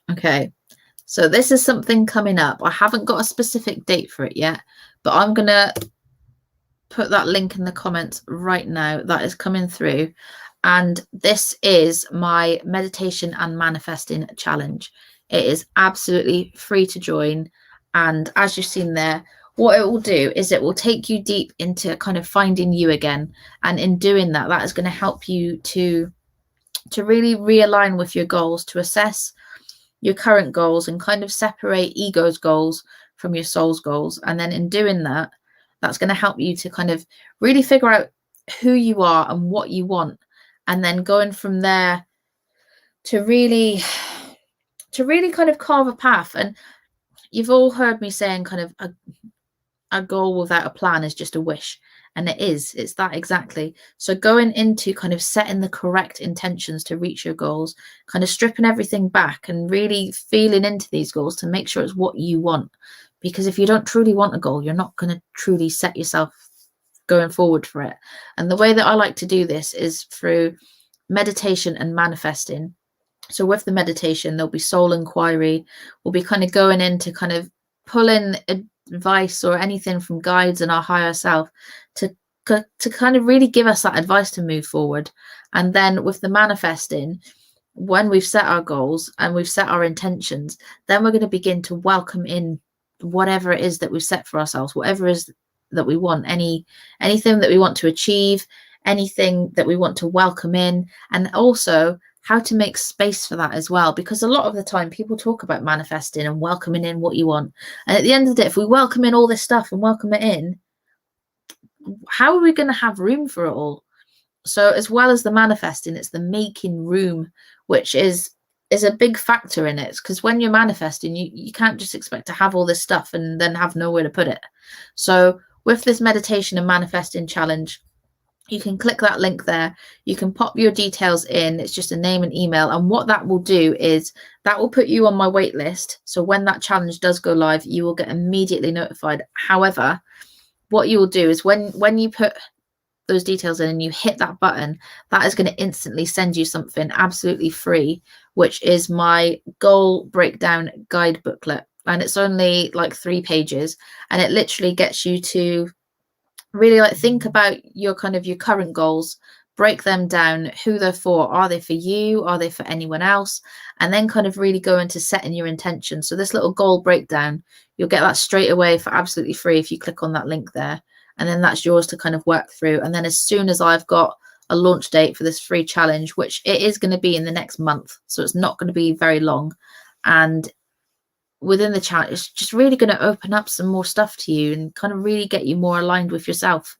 Speaker 1: Okay, so this is something coming up. I haven't got a specific date for it yet, but I'm going to put that link in the comments right now. That is coming through. And this is my meditation and manifesting challenge. It is absolutely free to join. And as you've seen there, what it will do is it will take you deep into kind of finding you again. And in doing that, that is going to help you to really realign with your goals, to assess your current goals and kind of separate ego's goals from your soul's goals. And then in doing that, that's going to help you to kind of really figure out who you are and what you want. And then going from there to really kind of carve a path. And you've all heard me saying kind of a goal without a plan is just a wish. And it's that exactly. So going into kind of setting the correct intentions to reach your goals, kind of stripping everything back and really feeling into these goals to make sure it's what you want. Because if you don't truly want a goal, you're not going to truly set yourself going forward for it. And the way that I like to do this is through meditation and manifesting. So with the meditation, there'll be soul inquiry. We'll be kind of going into kind of pulling advice or anything from guides and our higher self to kind of really give us that advice to move forward. And then with the manifesting, when we've set our goals and we've set our intentions, then we're going to begin to welcome in whatever it is that we've set for ourselves, whatever it is that we want, anything that we want to achieve, anything that we want to welcome in, and also how to make space for that as well. Because a lot of the time people talk about manifesting and welcoming in what you want. And at the end of the day, if we welcome in all this stuff and welcome it in, how are we going to have room for it all? So as well as the manifesting, it's the making room, which is a big factor in it. Because when you're manifesting, you can't just expect to have all this stuff and then have nowhere to put it. So with this meditation and manifesting challenge, you can click that link there. You can pop your details in. It's just a name and email. And what that will do is that will put you on my wait list. So when that challenge does go live, you will get immediately notified. However, what you will do is when you put those details in and you hit that button, that is going to instantly send you something absolutely free, which is my goal breakdown guide booklet. And it's only like 3 pages, and it literally gets you to really like think about your current goals, break them down, who they're for. Are they for you? Are they for anyone else? And then kind of really go into setting your intention. So this little goal breakdown, you'll get that straight away for absolutely free if you click on that link there. And then that's yours to kind of work through. And then as soon as I've got a launch date for this free challenge, which it is going to be in the next month, so it's not going to be very long, and within the challenge, it's just really going to open up some more stuff to you and kind of really get you more aligned with yourself,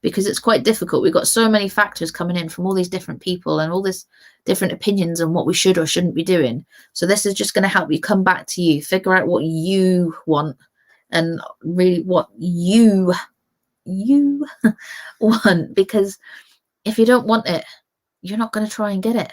Speaker 1: because it's quite difficult. We've got so many factors coming in from all these different people and all this different opinions on what we should or shouldn't be doing. So this is just going to help you come back to you, figure out what you want and really what you want, because if you don't want it, you're not going to try and get it.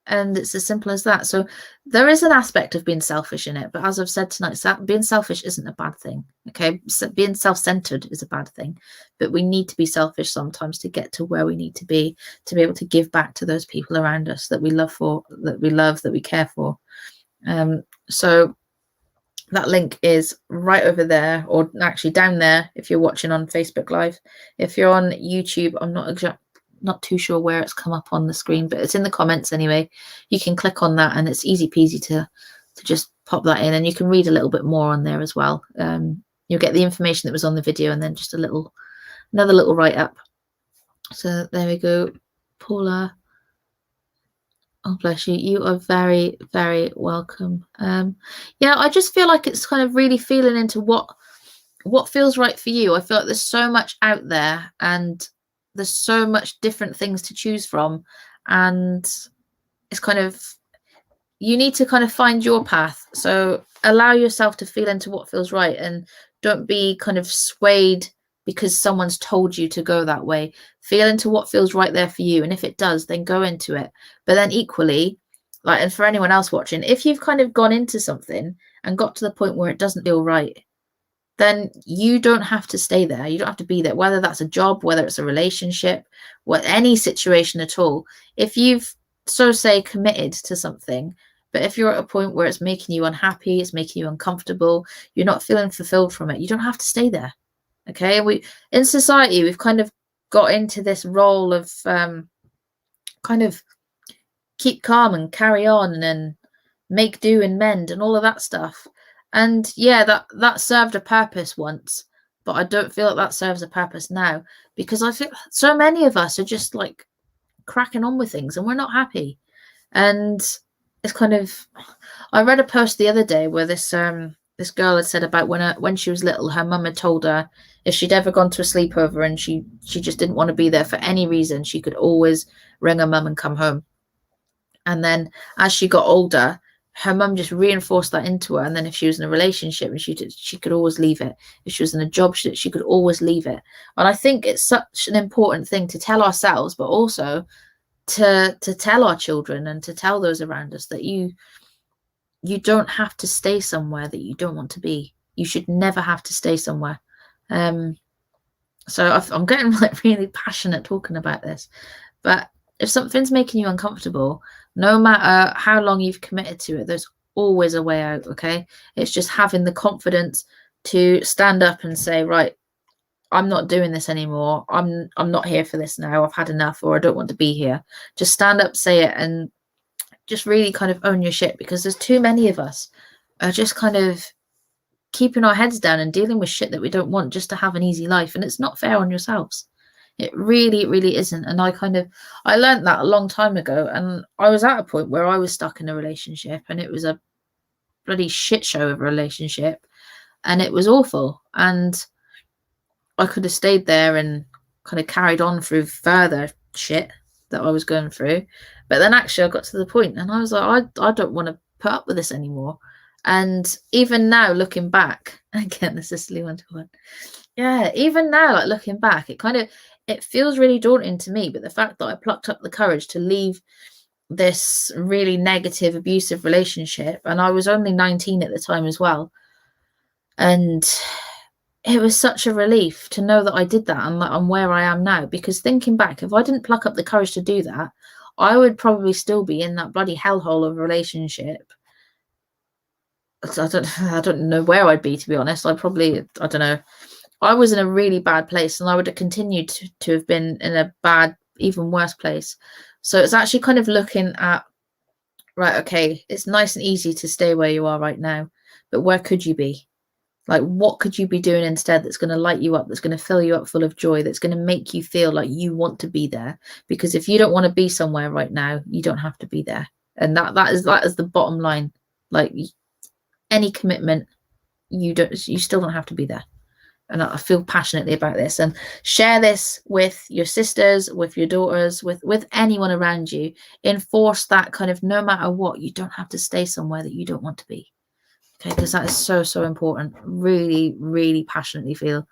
Speaker 1: And it's as simple as that. So there is an aspect of being selfish in it, but as I've said tonight, being selfish isn't a bad thing. Okay, so being self-centered is a bad thing, but we need to be selfish sometimes to get to where we need to be able to give back to those people around us that we love, that we care for. So that link is right over there, or actually down there if you're watching on Facebook Live. If you're on YouTube, I'm not too sure where it's come up on the screen, but it's in the comments anyway. You can click on that and it's easy peasy to just pop that in, and you can read a little bit more on there as well. You'll get the information that was on the video and then just another little write-up. So there we go. Paula, oh bless you, you are very, very welcome. Yeah, I just feel like it's kind of really feeling into what feels right for you. I feel like there's so much out there and there's so much different things to choose from, and it's kind of, you need to kind of find your path. So allow yourself to feel into what feels right, and don't be kind of swayed because someone's told you to go that way. Feel into what feels right there for you, and if it does, then go into it. But then equally, like, and for anyone else watching, if you've kind of gone into something and got to the point where it doesn't feel right, then you don't have to stay there. You don't have to be there, whether that's a job, whether it's a relationship, any situation at all. If you've, so say, committed to something, but if you're at a point where it's making you unhappy, it's making you uncomfortable, you're not feeling fulfilled from it, you don't have to stay there. Okay, in society, we've kind of got into this role of kind of keep calm and carry on and make do and mend and all of that stuff. And yeah, that served a purpose once, but I don't feel like that serves a purpose now, because I feel so many of us are just like cracking on with things and we're not happy. And it's kind of, I read a post the other day where this girl had said about when she was little, her mum had told her if she'd ever gone to a sleepover and she just didn't want to be there for any reason, she could always ring her mum and come home. And then as she got older, her mum just reinforced that into her. And then if she was in a relationship, and she could always leave it. If she was in a job, she could always leave it. And I think it's such an important thing to tell ourselves, but also to tell our children and to tell those around us that you don't have to stay somewhere that you don't want to be. You should never have to stay somewhere. So I'm getting like really passionate talking about this, but if something's making you uncomfortable, no matter how long you've committed to it, there's always a way out. Okay, it's just having the confidence to stand up and say, right, I'm not doing this anymore. I'm not here for this now. I've had enough, or I don't want to be here. Just stand up, say it, and just really kind of own your shit, because there's too many of us are just kind of keeping our heads down and dealing with shit that we don't want just to have an easy life, and it's not fair on yourselves. It really, really isn't. And I learned that a long time ago, and I was at a point where I was stuck in a relationship, and it was a bloody shit show of a relationship, and it was awful. And I could have stayed there and kind of carried on through further shit that I was going through. But then actually I got to the point and I was like, I don't want to put up with this anymore. And even now, looking back, again, the sisterly one-to-one. Yeah, even now, like looking back, it feels really daunting to me. But the fact that I plucked up the courage to leave this really negative, abusive relationship, and I was only 19 at the time as well. And it was such a relief to know that I did that and that I'm where I am now. Because thinking back, if I didn't pluck up the courage to do that, I would probably still be in that bloody hellhole of a relationship. I don't know where I'd be, to be honest. I don't know. I was in a really bad place, and I would have continued to have been in a bad, even worse place. So it's actually kind of looking at, right, okay, it's nice and easy to stay where you are right now, but where could you be? Like, what could you be doing instead that's going to light you up, that's going to fill you up full of joy, that's going to make you feel like you want to be there? Because if you don't want to be somewhere right now, you don't have to be there. And that is the bottom line. Like, any commitment, you still don't have to be there. And I feel passionately about this, and share this with your sisters, with your daughters, with anyone around you. Enforce that kind of, no matter what, you don't have to stay somewhere that you don't want to be. Okay, because that is so important. Really, really passionately feel.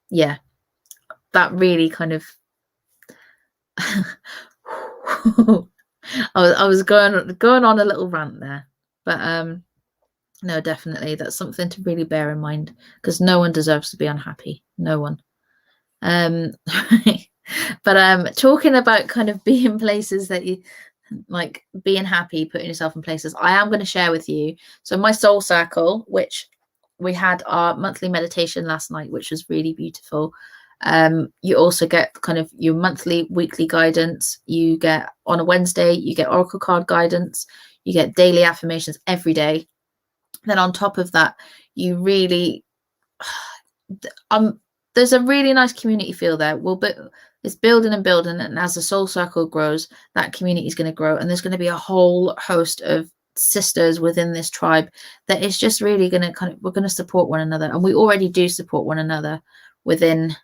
Speaker 1: Yeah, that really kind of. I was going on a little rant there, but no, definitely that's something to really bear in mind, because no one deserves to be unhappy. No one. But talking about kind of being places that you like, being happy, putting yourself in places, I am going to share with you. So my soul circle, which we had our monthly meditation last night, which was really beautiful. You also get kind of your monthly, weekly guidance. You get, on a Wednesday, you get oracle card guidance. You get daily affirmations every day. Then on top of that, you really there's a really nice community feel there. It's building and building, and as the soul circle grows, that community is going to grow, and there's going to be a whole host of sisters within this tribe that is just really going to we're going to support one another, and we already do support one another within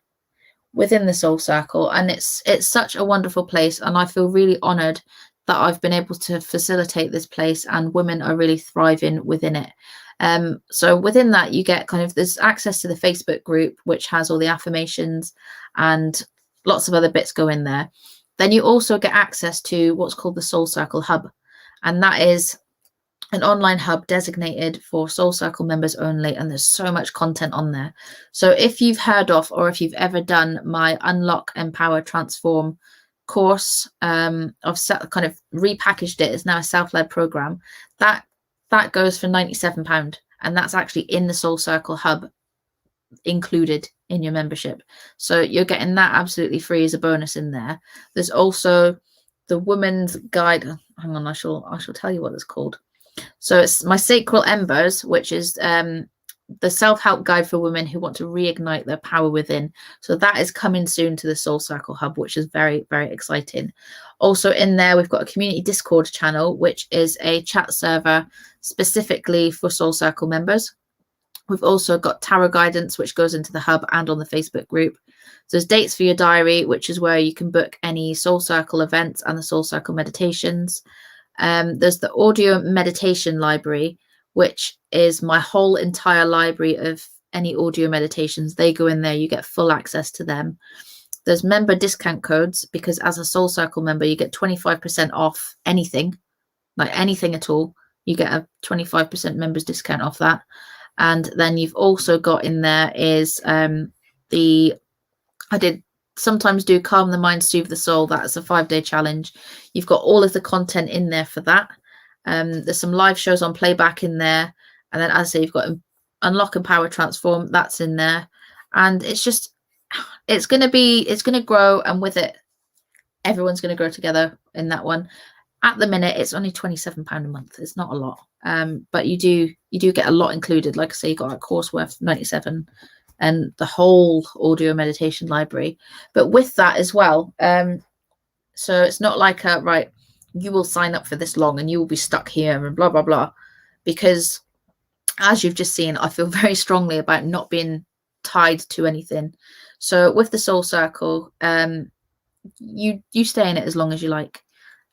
Speaker 1: the soul circle, and it's such a wonderful place, and I feel really honored that I've been able to facilitate this place, and women are really thriving within it. So within that, you get there's access to the Facebook group, which has all the affirmations and lots of other bits go in there. Then you also get access to what's called the Soul Circle Hub, and that is an online hub designated for Soul Circle members only, and there's so much content on there. So if you've heard of, or if you've ever done my Unlock, Empower, Transform course, I've kind of repackaged it. It's now a self-led program that goes for £97, and that's actually in the Soul Circle Hub included in your membership. So you're getting that absolutely free as a bonus in there. There's also the Women's Guide. Hang on, I shall tell you what it's called. So it's my Sacral Embers, which is the self-help guide for women who want to reignite their power within. So that is coming soon to the Soul Circle Hub, which is very, very exciting. Also in there, we've got a community Discord channel, which is a chat server specifically for Soul Circle members. We've also got tarot guidance, which goes into the hub and on the Facebook group. So there's dates for your diary, which is where you can book any Soul Circle events and the Soul Circle meditations. There's the audio meditation library, which is my whole entire library of any audio meditations. They go in there, you get full access to them. There's member discount codes, because as a Soul Circle member, you get 25% off anything, like anything at all. You get a 25% members discount off that. And then you've also got in there is I did sometimes do Calm the Mind, Soothe the Soul. That's a 5-day challenge. You've got all of the content in there for that. There's some live shows on playback in there. And then, as I say, you've got Unlock, Empower, Transform. That's in there. And it's going to grow. And with it, everyone's going to grow together in that one. At the minute, it's only £27 a month. It's not a lot. But you do get a lot included. Like I say, you got a course worth 97 and the whole audio meditation library. But with that as well, so it's not like right, you will sign up for this long and you will be stuck here and blah, blah, blah. Because as you've just seen, I feel very strongly about not being tied to anything. So with the Soul Circle, you stay in it as long as you like.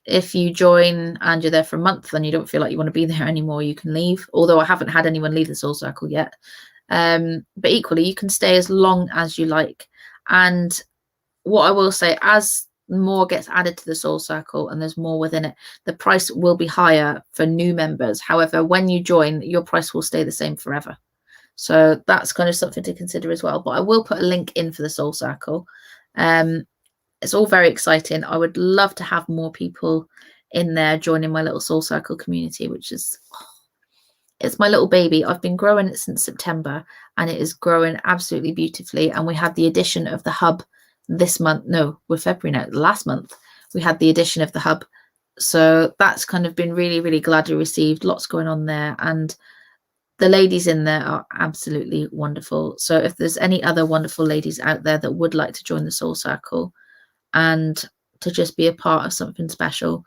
Speaker 1: If you join and you're there for a month and you don't feel like you want to be there anymore, you can leave. Although I haven't had anyone leave the Soul Circle yet. But equally, you can stay as long as you like. And what I will say, as more gets added to the Soul Circle and there's more within it, the price will be higher for new members. However, when you join, your price will stay the same forever. So that's kind of something to consider as well. But I will put a link in for the Soul Circle. It's all very exciting. I would love to have more people in there joining my little Soul Circle community, which is, it's my little baby. I've been growing it since September, and it is growing absolutely beautifully. And we had the addition of the hub this month. No, we're February now. Last month we had the addition of the hub. So that's kind of been really, really gladly received. Lots going on there. And the ladies in there are absolutely wonderful. So if there's any other wonderful ladies out there that would like to join the Soul Circle and to just be a part of something special,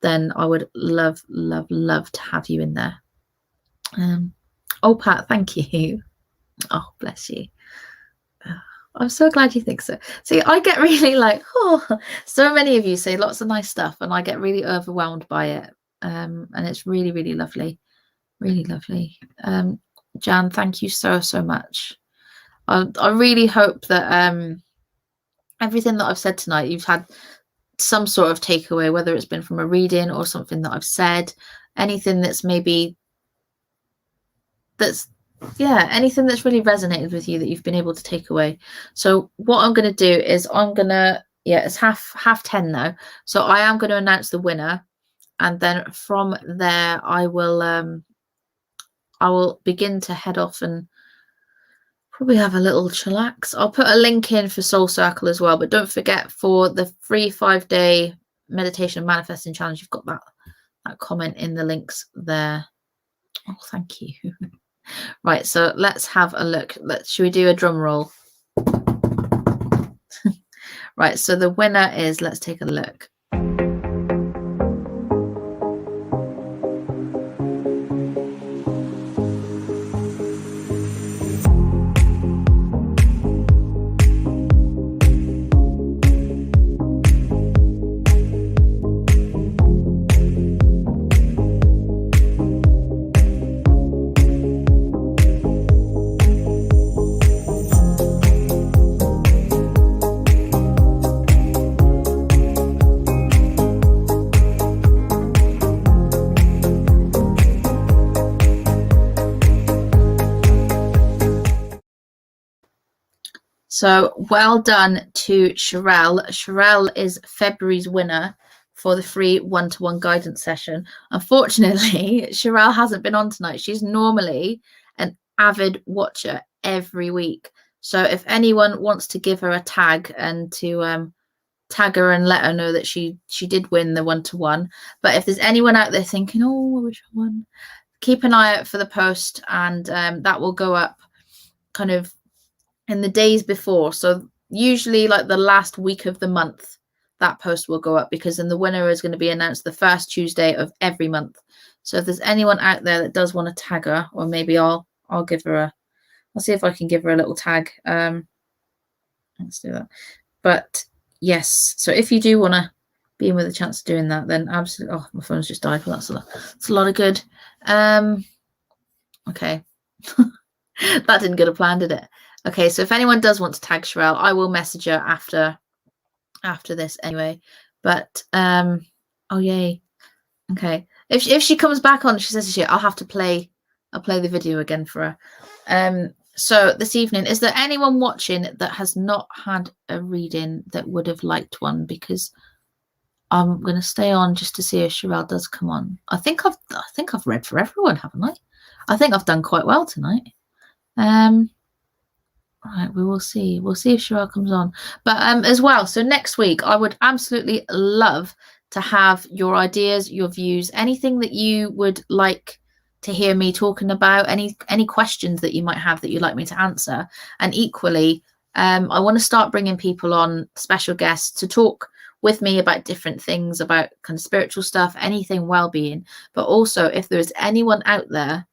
Speaker 1: then I would love, love, love to have you in there. Oh, Pat, thank you. Oh, bless you. I'm so glad you think so. See, I get really like, oh, so many of you say lots of nice stuff, and I get really overwhelmed by it. And it's really, really lovely. Really lovely. Jan, thank you so, so much. I really hope that everything that I've said tonight, you've had some sort of takeaway, whether it's been from a reading or something that I've said, anything that's maybe anything that's really resonated with you that you've been able to take away. So what I'm going to do is it's half 10 now, so I am going to announce the winner, and then from there I will begin to head off and probably have a little chillax. I'll put a link in for Soul Circle as well, but don't forget, for the free 5-day meditation and manifesting challenge, you've got that comment in the links there. Oh, thank you. Right, so let's have a look. Should we do a drum roll? Right, so the winner is, let's take a look. So well done to Sherelle. Sherelle is February's winner for the free one-to-one guidance session. Unfortunately, Sherelle hasn't been on tonight. She's normally an avid watcher every week. So if anyone wants to give her a tag and to tag her and let her know that she did win the one-to-one. But if there's anyone out there thinking, oh, I wish I won, keep an eye out for the post, and that will go up kind of in the days before. So usually like the last week of the month, that post will go up, because then the winner is going to be announced the first Tuesday of every month. So if there's anyone out there that does want to tag her, or maybe I'll give her I'll see if I can give her a little tag. Let's do that. But yes, so if you do want to be in with a chance of doing that, then absolutely. Oh, my phone's just died. Well, that's a lot of good. Okay. That didn't go to plan, did it? Okay, so if anyone does want to tag Sherelle, I will message her after this anyway. But oh yay. Okay. If she comes back on, she says I'll have to I'll play the video again for her. So this evening, is there anyone watching that has not had a reading that would have liked one? Because I'm going to stay on just to see if Sherelle does come on. I think I've read for everyone, haven't I? I think I've done quite well tonight. Right, we will see. We'll see if Sherelle comes on. But as well, so next week, I would absolutely love to have your ideas, your views, anything that you would like to hear me talking about, any questions that you might have that you'd like me to answer. And equally, I want to start bringing people on, special guests, to talk with me about different things, about kind of spiritual stuff, anything well-being. But also, if there's anyone out there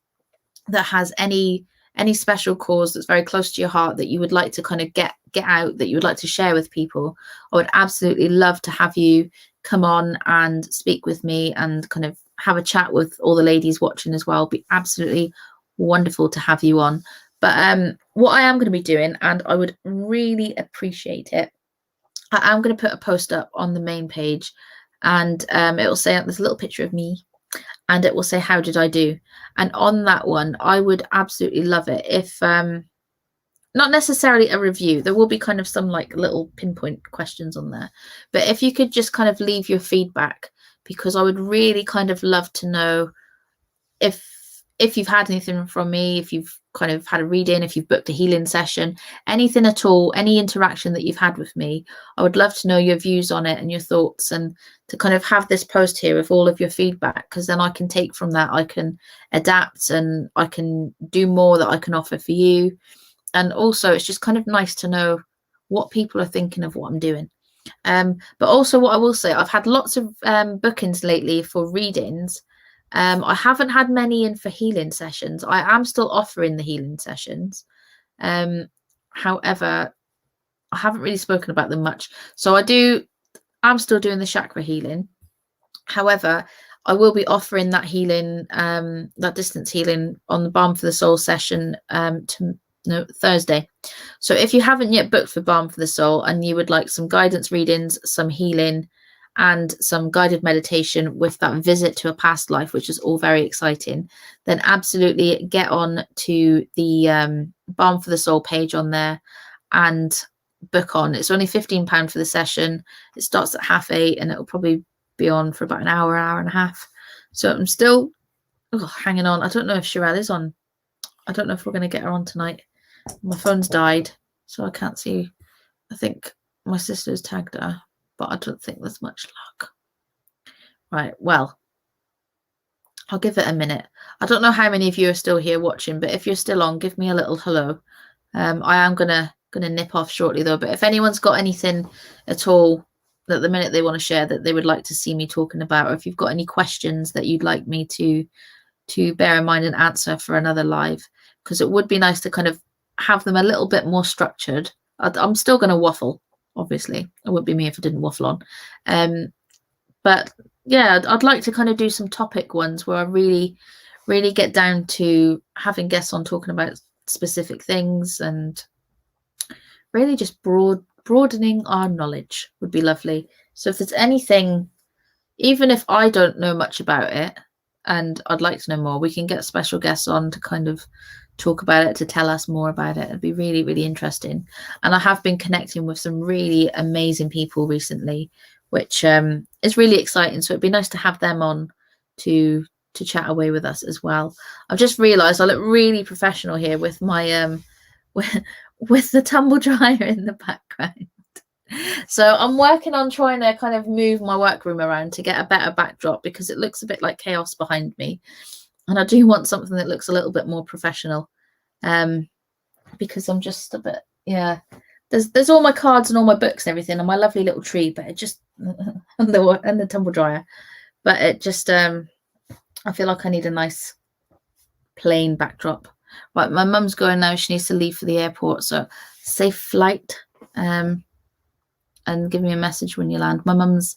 Speaker 1: that has any special cause that's very close to your heart that you would like to kind of get out, that you would like to share with people, I would absolutely love to have you come on and speak with me and kind of have a chat with all the ladies watching as well. It'd be absolutely wonderful to have you on. But what I am going to be doing, and I would really appreciate it, I am going to put a post up on the main page, and it'll say, there's a little picture of me, and it will say, how did I do? And on that one, I would absolutely love it if, not necessarily a review, there will be kind of some like little pinpoint questions on there, but if you could just kind of leave your feedback, because I would really kind of love to know if you've had anything from me, if you've kind of had a read in, if you've booked a healing session, anything at all, any interaction that you've had with me, I would love to know your views on it and your thoughts, and to kind of have this post here with all of your feedback, because then I can take from that, I can adapt and I can do more that I can offer for you. And also it's just kind of nice to know what people are thinking of what I'm doing. But also what I will say, I've had lots of bookings lately for readings. I haven't had many in for healing sessions. I am still offering the healing sessions. However, I haven't really spoken about them much. So I'm still doing the chakra healing. However, I will be offering that healing, that distance healing on the Balm for the Soul session Thursday. So if you haven't yet booked for Balm for the Soul and you would like some guidance readings, some healing, and some guided meditation with that visit to a past life, which is all very exciting, then absolutely get on to the Balm for the Soul page on there and book on. It's only £15 for the session. It starts at 8:30 and it'll probably be on for about an hour and a half. So I'm still hanging on. I don't know if Sherelle is on. I don't know if we're going to get her on tonight. My phone's died, so I can't see. I think my sister's tagged her, but I don't think there's much luck. Right, well, I'll give it a minute. I don't know how many of you are still here watching, but if you're still on, give me a little hello. I am gonna nip off shortly though, but if anyone's got anything at all at the minute they want to share that they would like to see me talking about, or if you've got any questions that you'd like me to bear in mind and answer for another live, because it would be nice to kind of have them a little bit more structured. I'm still going to waffle, obviously. It wouldn't be me if I didn't waffle on. But yeah, I'd like to kind of do some topic ones where I really get down to having guests on talking about specific things, and really just broadening our knowledge would be lovely. So if there's anything, even if I don't know much about it and I'd like to know more, we can get special guests on to kind of talk about it, to tell us more about it. It'd be really, really interesting. And I have been connecting with some really amazing people recently, which is really exciting. So it'd be nice to have them on to chat away with us as well. I've just realized I look really professional here with my with the tumble dryer in the background. So I'm working on trying to kind of move my workroom around to get a better backdrop, because it looks a bit like chaos behind me. And I do want something that looks a little bit more professional, because I'm just a bit, yeah. There's all my cards and all my books and everything, and my lovely little tree, but it just and the tumble dryer, but it just I feel like I need a nice plain backdrop. Right, my mum's going now. She needs to leave for the airport, so safe flight. And give me a message when you land. My mum's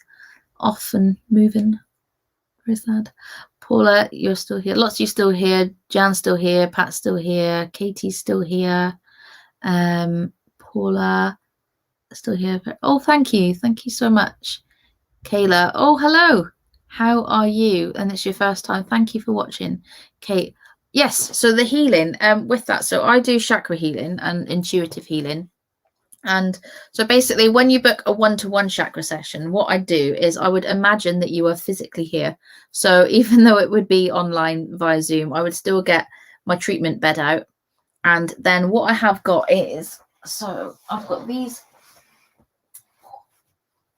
Speaker 1: off and moving. Very sad. Paula, you're still here. Lots of you still here. Jan's still here. Pat's still here. Katie's still here. Paula, still here. Oh, thank you. Thank you so much. Kayla. Oh, hello. How are you? And it's your first time. Thank you for watching. Kate. Yes. So the healing. With that, so I do chakra healing and intuitive healing. And so basically, when you book a one-to-one chakra session, what I do is I would imagine that you are physically here. So even though it would be online via Zoom, I would still get my treatment bed out. And then what I have got is, so I've got these.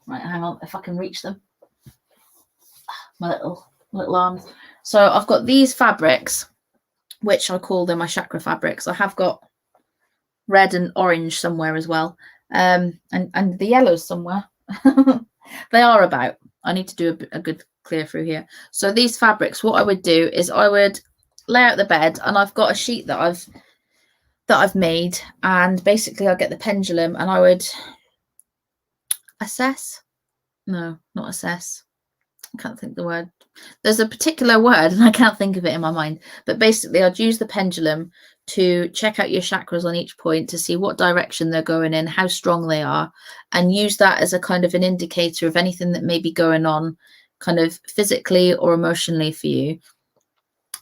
Speaker 1: Right, hang on, if I can reach them. My little arms. So I've got these fabrics, which I call them my chakra fabrics. I have got red and orange somewhere as well, and the yellows somewhere. They are about. I need to do a good clear through here. So these fabrics, what I would do is I would lay out the bed, and I've got a sheet that I've made, and basically I get the pendulum and I would assess. No, not assess. I can't think the word. There's a particular word and I can't think of it in my mind, but basically I'd use the pendulum to check out your chakras on each point to see what direction they're going in, how strong they are, and use that as a kind of an indicator of anything that may be going on kind of physically or emotionally for you.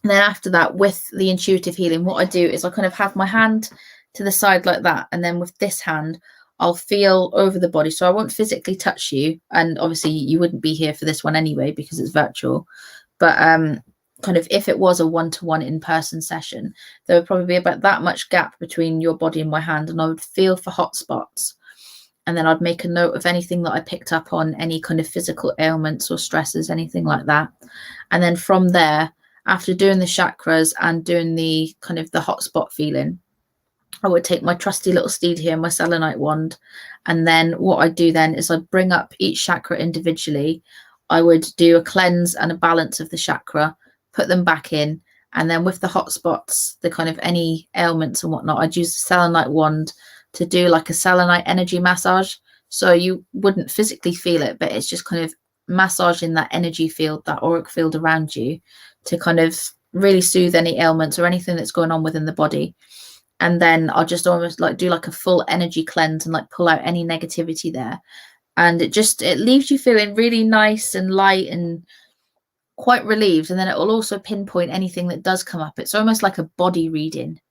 Speaker 1: And then after that, with the intuitive healing, what I do is I kind of have my hand to the side like that. And then with this hand, I'll feel over the body. So I won't physically touch you. And obviously you wouldn't be here for this one anyway, because it's virtual. But kind of if it was a one-to-one in-person session, there would probably be about that much gap between your body and my hand. And I would feel for hot spots. And then I'd make a note of anything that I picked up on, any kind of physical ailments or stresses, anything like that. And then from there, after doing the chakras and doing the kind of the hotspot feeling, I would take my trusty little steed here, my selenite wand. And then what I do then is I'd bring up each chakra individually. I would do a cleanse and a balance of the chakra, put them back in. And then with the hotspots, the kind of any ailments and whatnot, I'd use the selenite wand to do like a selenite energy massage. So you wouldn't physically feel it, but it's just kind of massaging that energy field, that auric field around you, to kind of really soothe any ailments or anything that's going on within the body. And then I'll just almost like do like a full energy cleanse and like pull out any negativity there. And it leaves you feeling really nice and light and quite relieved. And then it will also pinpoint anything that does come up. It's almost like a body reading.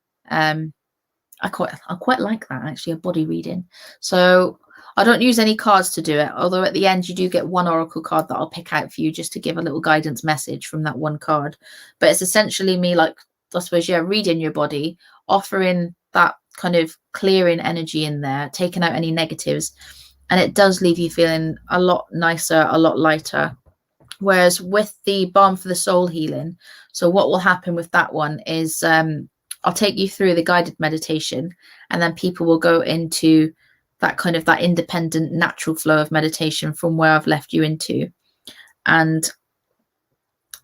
Speaker 1: I quite like that, actually, a body reading. So I don't use any cards to do it, although at the end you do get one oracle card that I'll pick out for you just to give a little guidance message from that one card. But it's essentially me, like, I suppose, yeah, reading your body, offering that kind of clearing energy in there, taking out any negatives. And it does leave you feeling a lot nicer, a lot lighter. Whereas with the balm for the soul healing, so what will happen with that one is I'll take you through the guided meditation, and then people will go into that kind of that independent natural flow of meditation from where I've left you into. And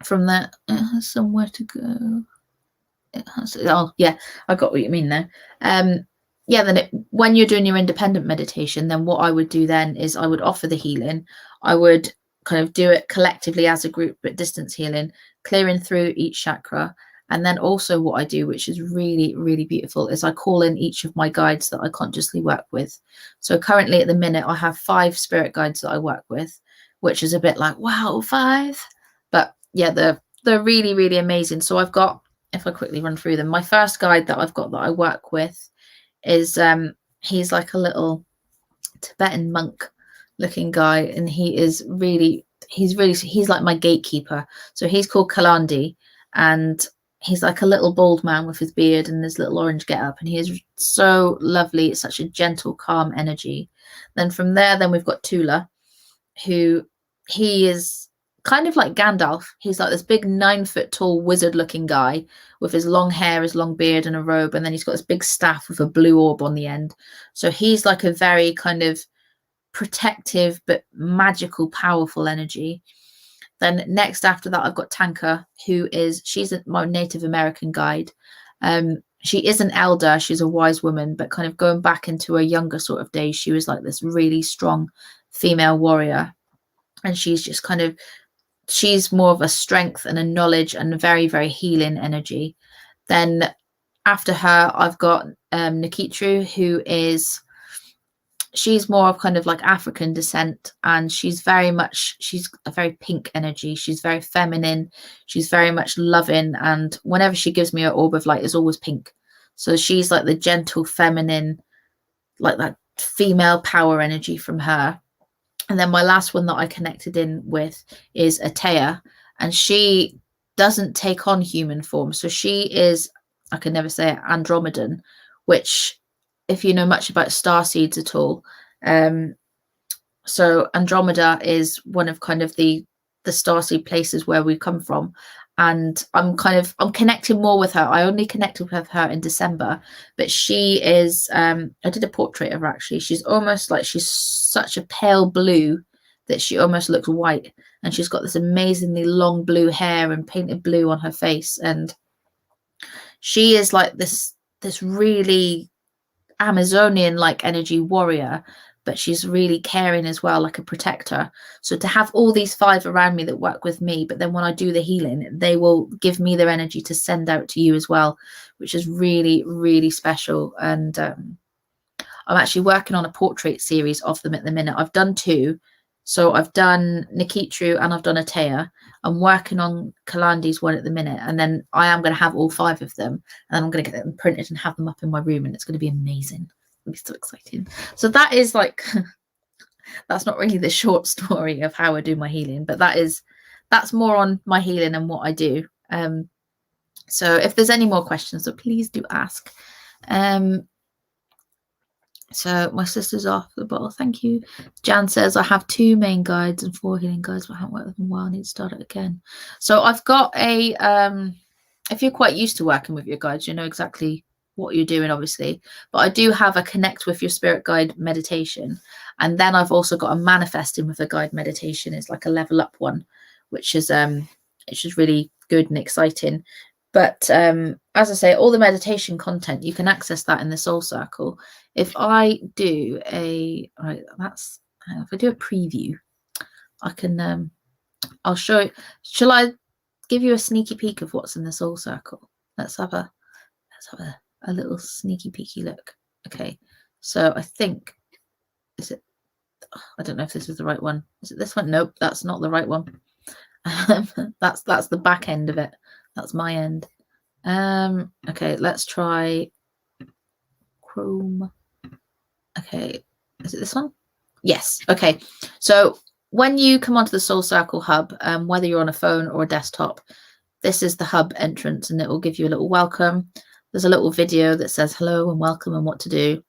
Speaker 1: from that, it has somewhere to go. It has, oh yeah, I got what you mean there. Yeah, then when you're doing your independent meditation, then what I would do then is I would offer the healing. I would kind of do it collectively as a group, but distance healing, clearing through each chakra. And then also what I do, which is really, really beautiful, is I call in each of my guides that I consciously work with. So currently at the minute, I have 5 spirit guides that I work with, which is a bit like, wow, 5. But yeah, they're really, really amazing. So I've got, if I quickly run through them, my first guide that I've got that I work with is, he's like a little Tibetan monk looking guy. And he's like my gatekeeper. So he's called Kalandi, and he's like a little bald man with his beard and his little orange getup, and he is so lovely. It's such a gentle, calm energy. Then from there, then we've got Tula, who he is kind of like Gandalf. He's like this big 9-foot tall wizard looking guy with his long hair, his long beard and a robe. And then he's got this big staff with a blue orb on the end. So he's like a very kind of protective but magical, powerful energy. Then next after that, I've got Tanka, she's my Native American guide. She is an elder, she's a wise woman, but kind of going back into her younger sort of days, she was like this really strong female warrior. And she's just kind of, she's more of a strength and a knowledge and a very, very healing energy. Then after her, I've got Nikitru, she's more of kind of like African descent, and she's a very pink energy. She's very feminine. She's very much loving. And whenever she gives me her orb of light, it's always pink. So she's like the gentle, feminine, like that female power energy from her. And then my last one that I connected in with is Atea, and she doesn't take on human form. So she is, I can never say it, Andromedan, which, if you know much about star seeds at all, so Andromeda is one of kind of the starseed places where we come from. And I'm connecting more with her. I only connected with her in December, but she is, I did a portrait of her actually. She's almost like, she's such a pale blue that she almost looks white. And she's got this amazingly long blue hair and painted blue on her face. And she is like this really Amazonian like energy warrior, but she's really caring as well, like a protector. So to have all these 5 around me that work with me, but then when I do the healing, they will give me their energy to send out to you as well, which is really, really special. And I'm actually working on a portrait series of them at the minute. I've done 2. So I've done Nikitru and I've done Atea. I'm working on Kalandi's one at the minute, and then I am going to have all 5 of them, and I'm going to get them printed and have them up in my room, and it's going to be amazing. It'll be so exciting. So that is like, that's not really the short story of how I do my healing, but that's more on my healing and what I do. So if there's any more questions, so please do ask. So my sister's off the bottle. Thank you. Jan says I have 2 main guides and 4 healing guides, but I haven't worked with them well. I need to start it again. So I've got a if you're quite used to working with your guides, you know exactly what you're doing, obviously. But I do have a connect with your spirit guide meditation, and then I've also got a manifesting with a guide meditation. It's like a level up one, which is really good and exciting. But as I say, all the meditation content, you can access that in the Soul Circle. If I do a preview, I can I'll show it. Shall I give you a sneaky peek of what's in the Soul Circle? Let's have a little sneaky peeky look. Okay, so I think, is it, I don't know if this is the right one. Is it this one? Nope, that's not the right one. That's the back end of it. That's my end. Okay, let's try Chrome. Okay, is it this one? Yes. Okay, so when you come onto the Soul Circle hub, whether you're on a phone or a desktop, this is the hub entrance, and it will give you a little welcome. There's a little video that says hello and welcome and what to do.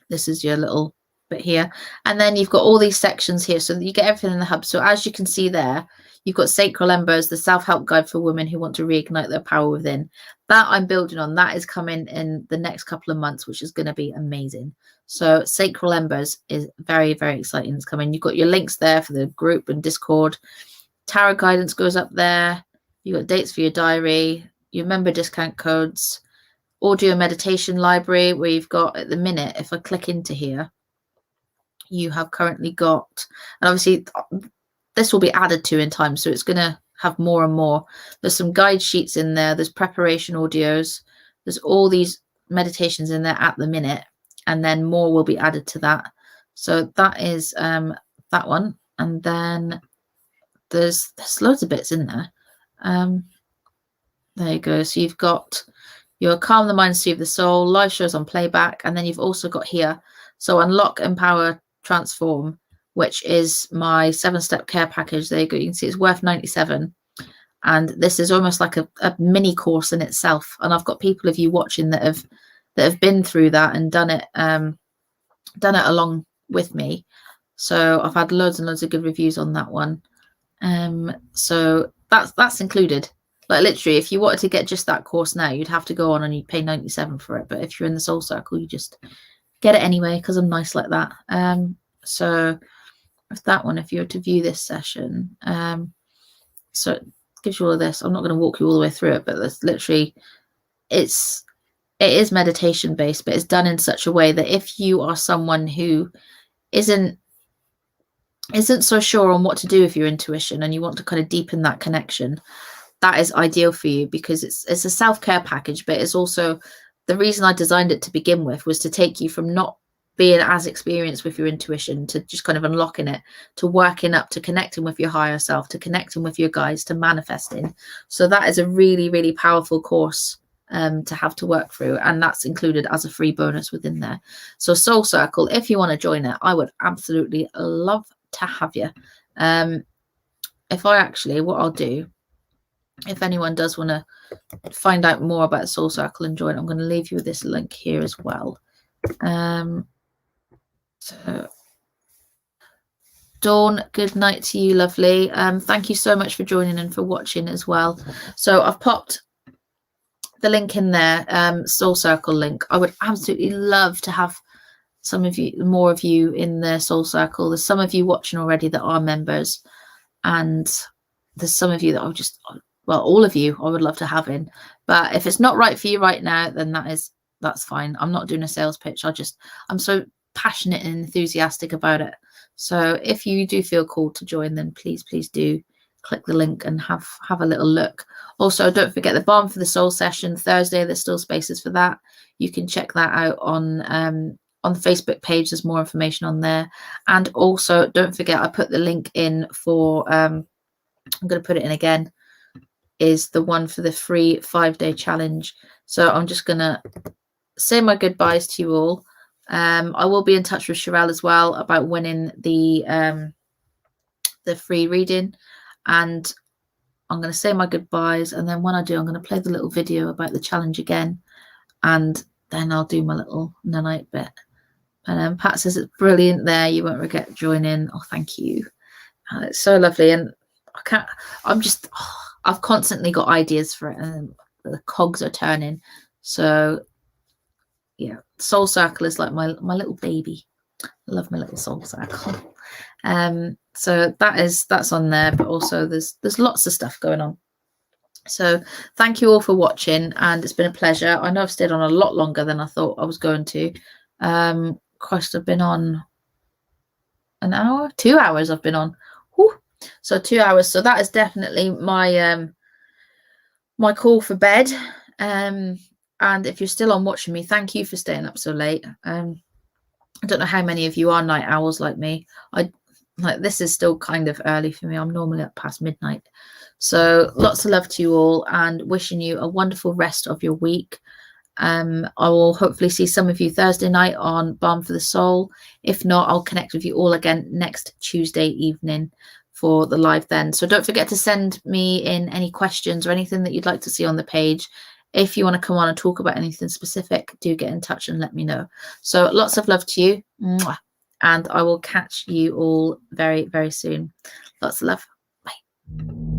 Speaker 1: This is your little bit here, and then you've got all these sections here, so that you get everything in the hub. So as you can see there, you've got Sacral Embers, the self-help guide for women who want to reignite their power within. That I'm building on. That is coming in the next couple of months, which is going to be amazing. So Sacral Embers is very, very exciting. It's coming. You've got your links there for the group and Discord. Tarot guidance goes up there. You've got dates for your diary, your member discount codes, audio meditation library, where you've got at the minute, if I click into here, you have currently got, and obviously this will be added to in time, so it's going to have more and more. There's some guide sheets in there. There's preparation audios. There's all these meditations in there at the minute, and then more will be added to that. So that is that one, and then there's loads of bits in there. There you go. So you've got your Calm the Mind, Soothe the Soul, live shows on playback, and then you've also got here, so Unlock, Empower, Transform, which is my 7-step care package. There you go. You can see it's worth 97, and this is almost like a mini course in itself. And I've got people of you watching that have been through that and done it along with me. So I've had loads and loads of good reviews on that one. So that's included. Like literally, if you wanted to get just that course now, you'd have to go on and you'd pay 97 for it. But if you're in the Soul Circle, you just get it anyway, because I'm nice like that. So with that one, if you were to view this session, so it gives you all of this. I'm not going to walk you all the way through it, but that's literally, it is meditation based, but it's done in such a way that if you are someone who isn't so sure on what to do with your intuition and you want to kind of deepen that connection, that is ideal for you, because it's a self-care package, but it's also, the reason I designed it to begin with was to take you from not being as experienced with your intuition to just kind of unlocking it, to working up, to connecting with your higher self, to connecting with your guides, to manifesting. So that is a really, really powerful course to have to work through, and that's included as a free bonus within there. So Soul Circle, if you want to join it, I would absolutely love to have you. If I actually, what I'll do, if anyone does want to find out more about Soul Circle and join, I'm going to leave you with this link here as well. So Dawn, good night to you, lovely. Thank you so much for joining and for watching as well. So I've popped the link in there, Soul Circle link. I would absolutely love to have some of you, more of you in the Soul Circle. There's some of you watching already that are members, and there's some of you that I would just, well, all of you I would love to have in. But if it's not right for you right now, then that's fine. I'm not doing a sales pitch. I'm so passionate and enthusiastic about it. So if you do feel called to join, then please do click the link and have a little look. Also, don't forget the Balm for the Soul session Thursday. There's still spaces for that. You can check that out on on the Facebook page, there's more information on there. And also, don't forget, I put the link in for, I'm going to put it in again, is the one for the free 5-day challenge. So I'm just going to say my goodbyes to you all. I will be in touch with Sherelle as well about winning the free reading, and I'm going to say my goodbyes, and then when I do, I'm going to play the little video about the challenge again, and then I'll do my little night bit. And Pat says it's brilliant there. You won't regret joining. Oh, thank you. It's so lovely. And I've constantly got ideas for it, and the cogs are turning. So yeah, Soul Circle is like my little baby. I love my little Soul Circle. So that's on there, but also there's lots of stuff going on. So thank you all for watching, and it's been a pleasure. I know I've stayed on a lot longer than I thought I was going to. Christ, I've been on an hour, 2 hours I've been on. Whew. So 2 hours. So that is definitely my my call for bed. And if you're still on watching me, thank you for staying up so late. I don't know how many of you are night owls like me. This is still kind of early for me. I'm normally up past midnight. So lots of love to you all, and wishing you a wonderful rest of your week. I will hopefully see some of you Thursday night on Balm for the Soul. If not, I'll connect with you all again next Tuesday evening for the live then. So don't forget to send me in any questions or anything that you'd like to see on the page. If you want to come on and talk about anything specific, do get in touch and let me know. So lots of love to you. Mwah. And I will catch you all very, very soon. Lots of love. Bye.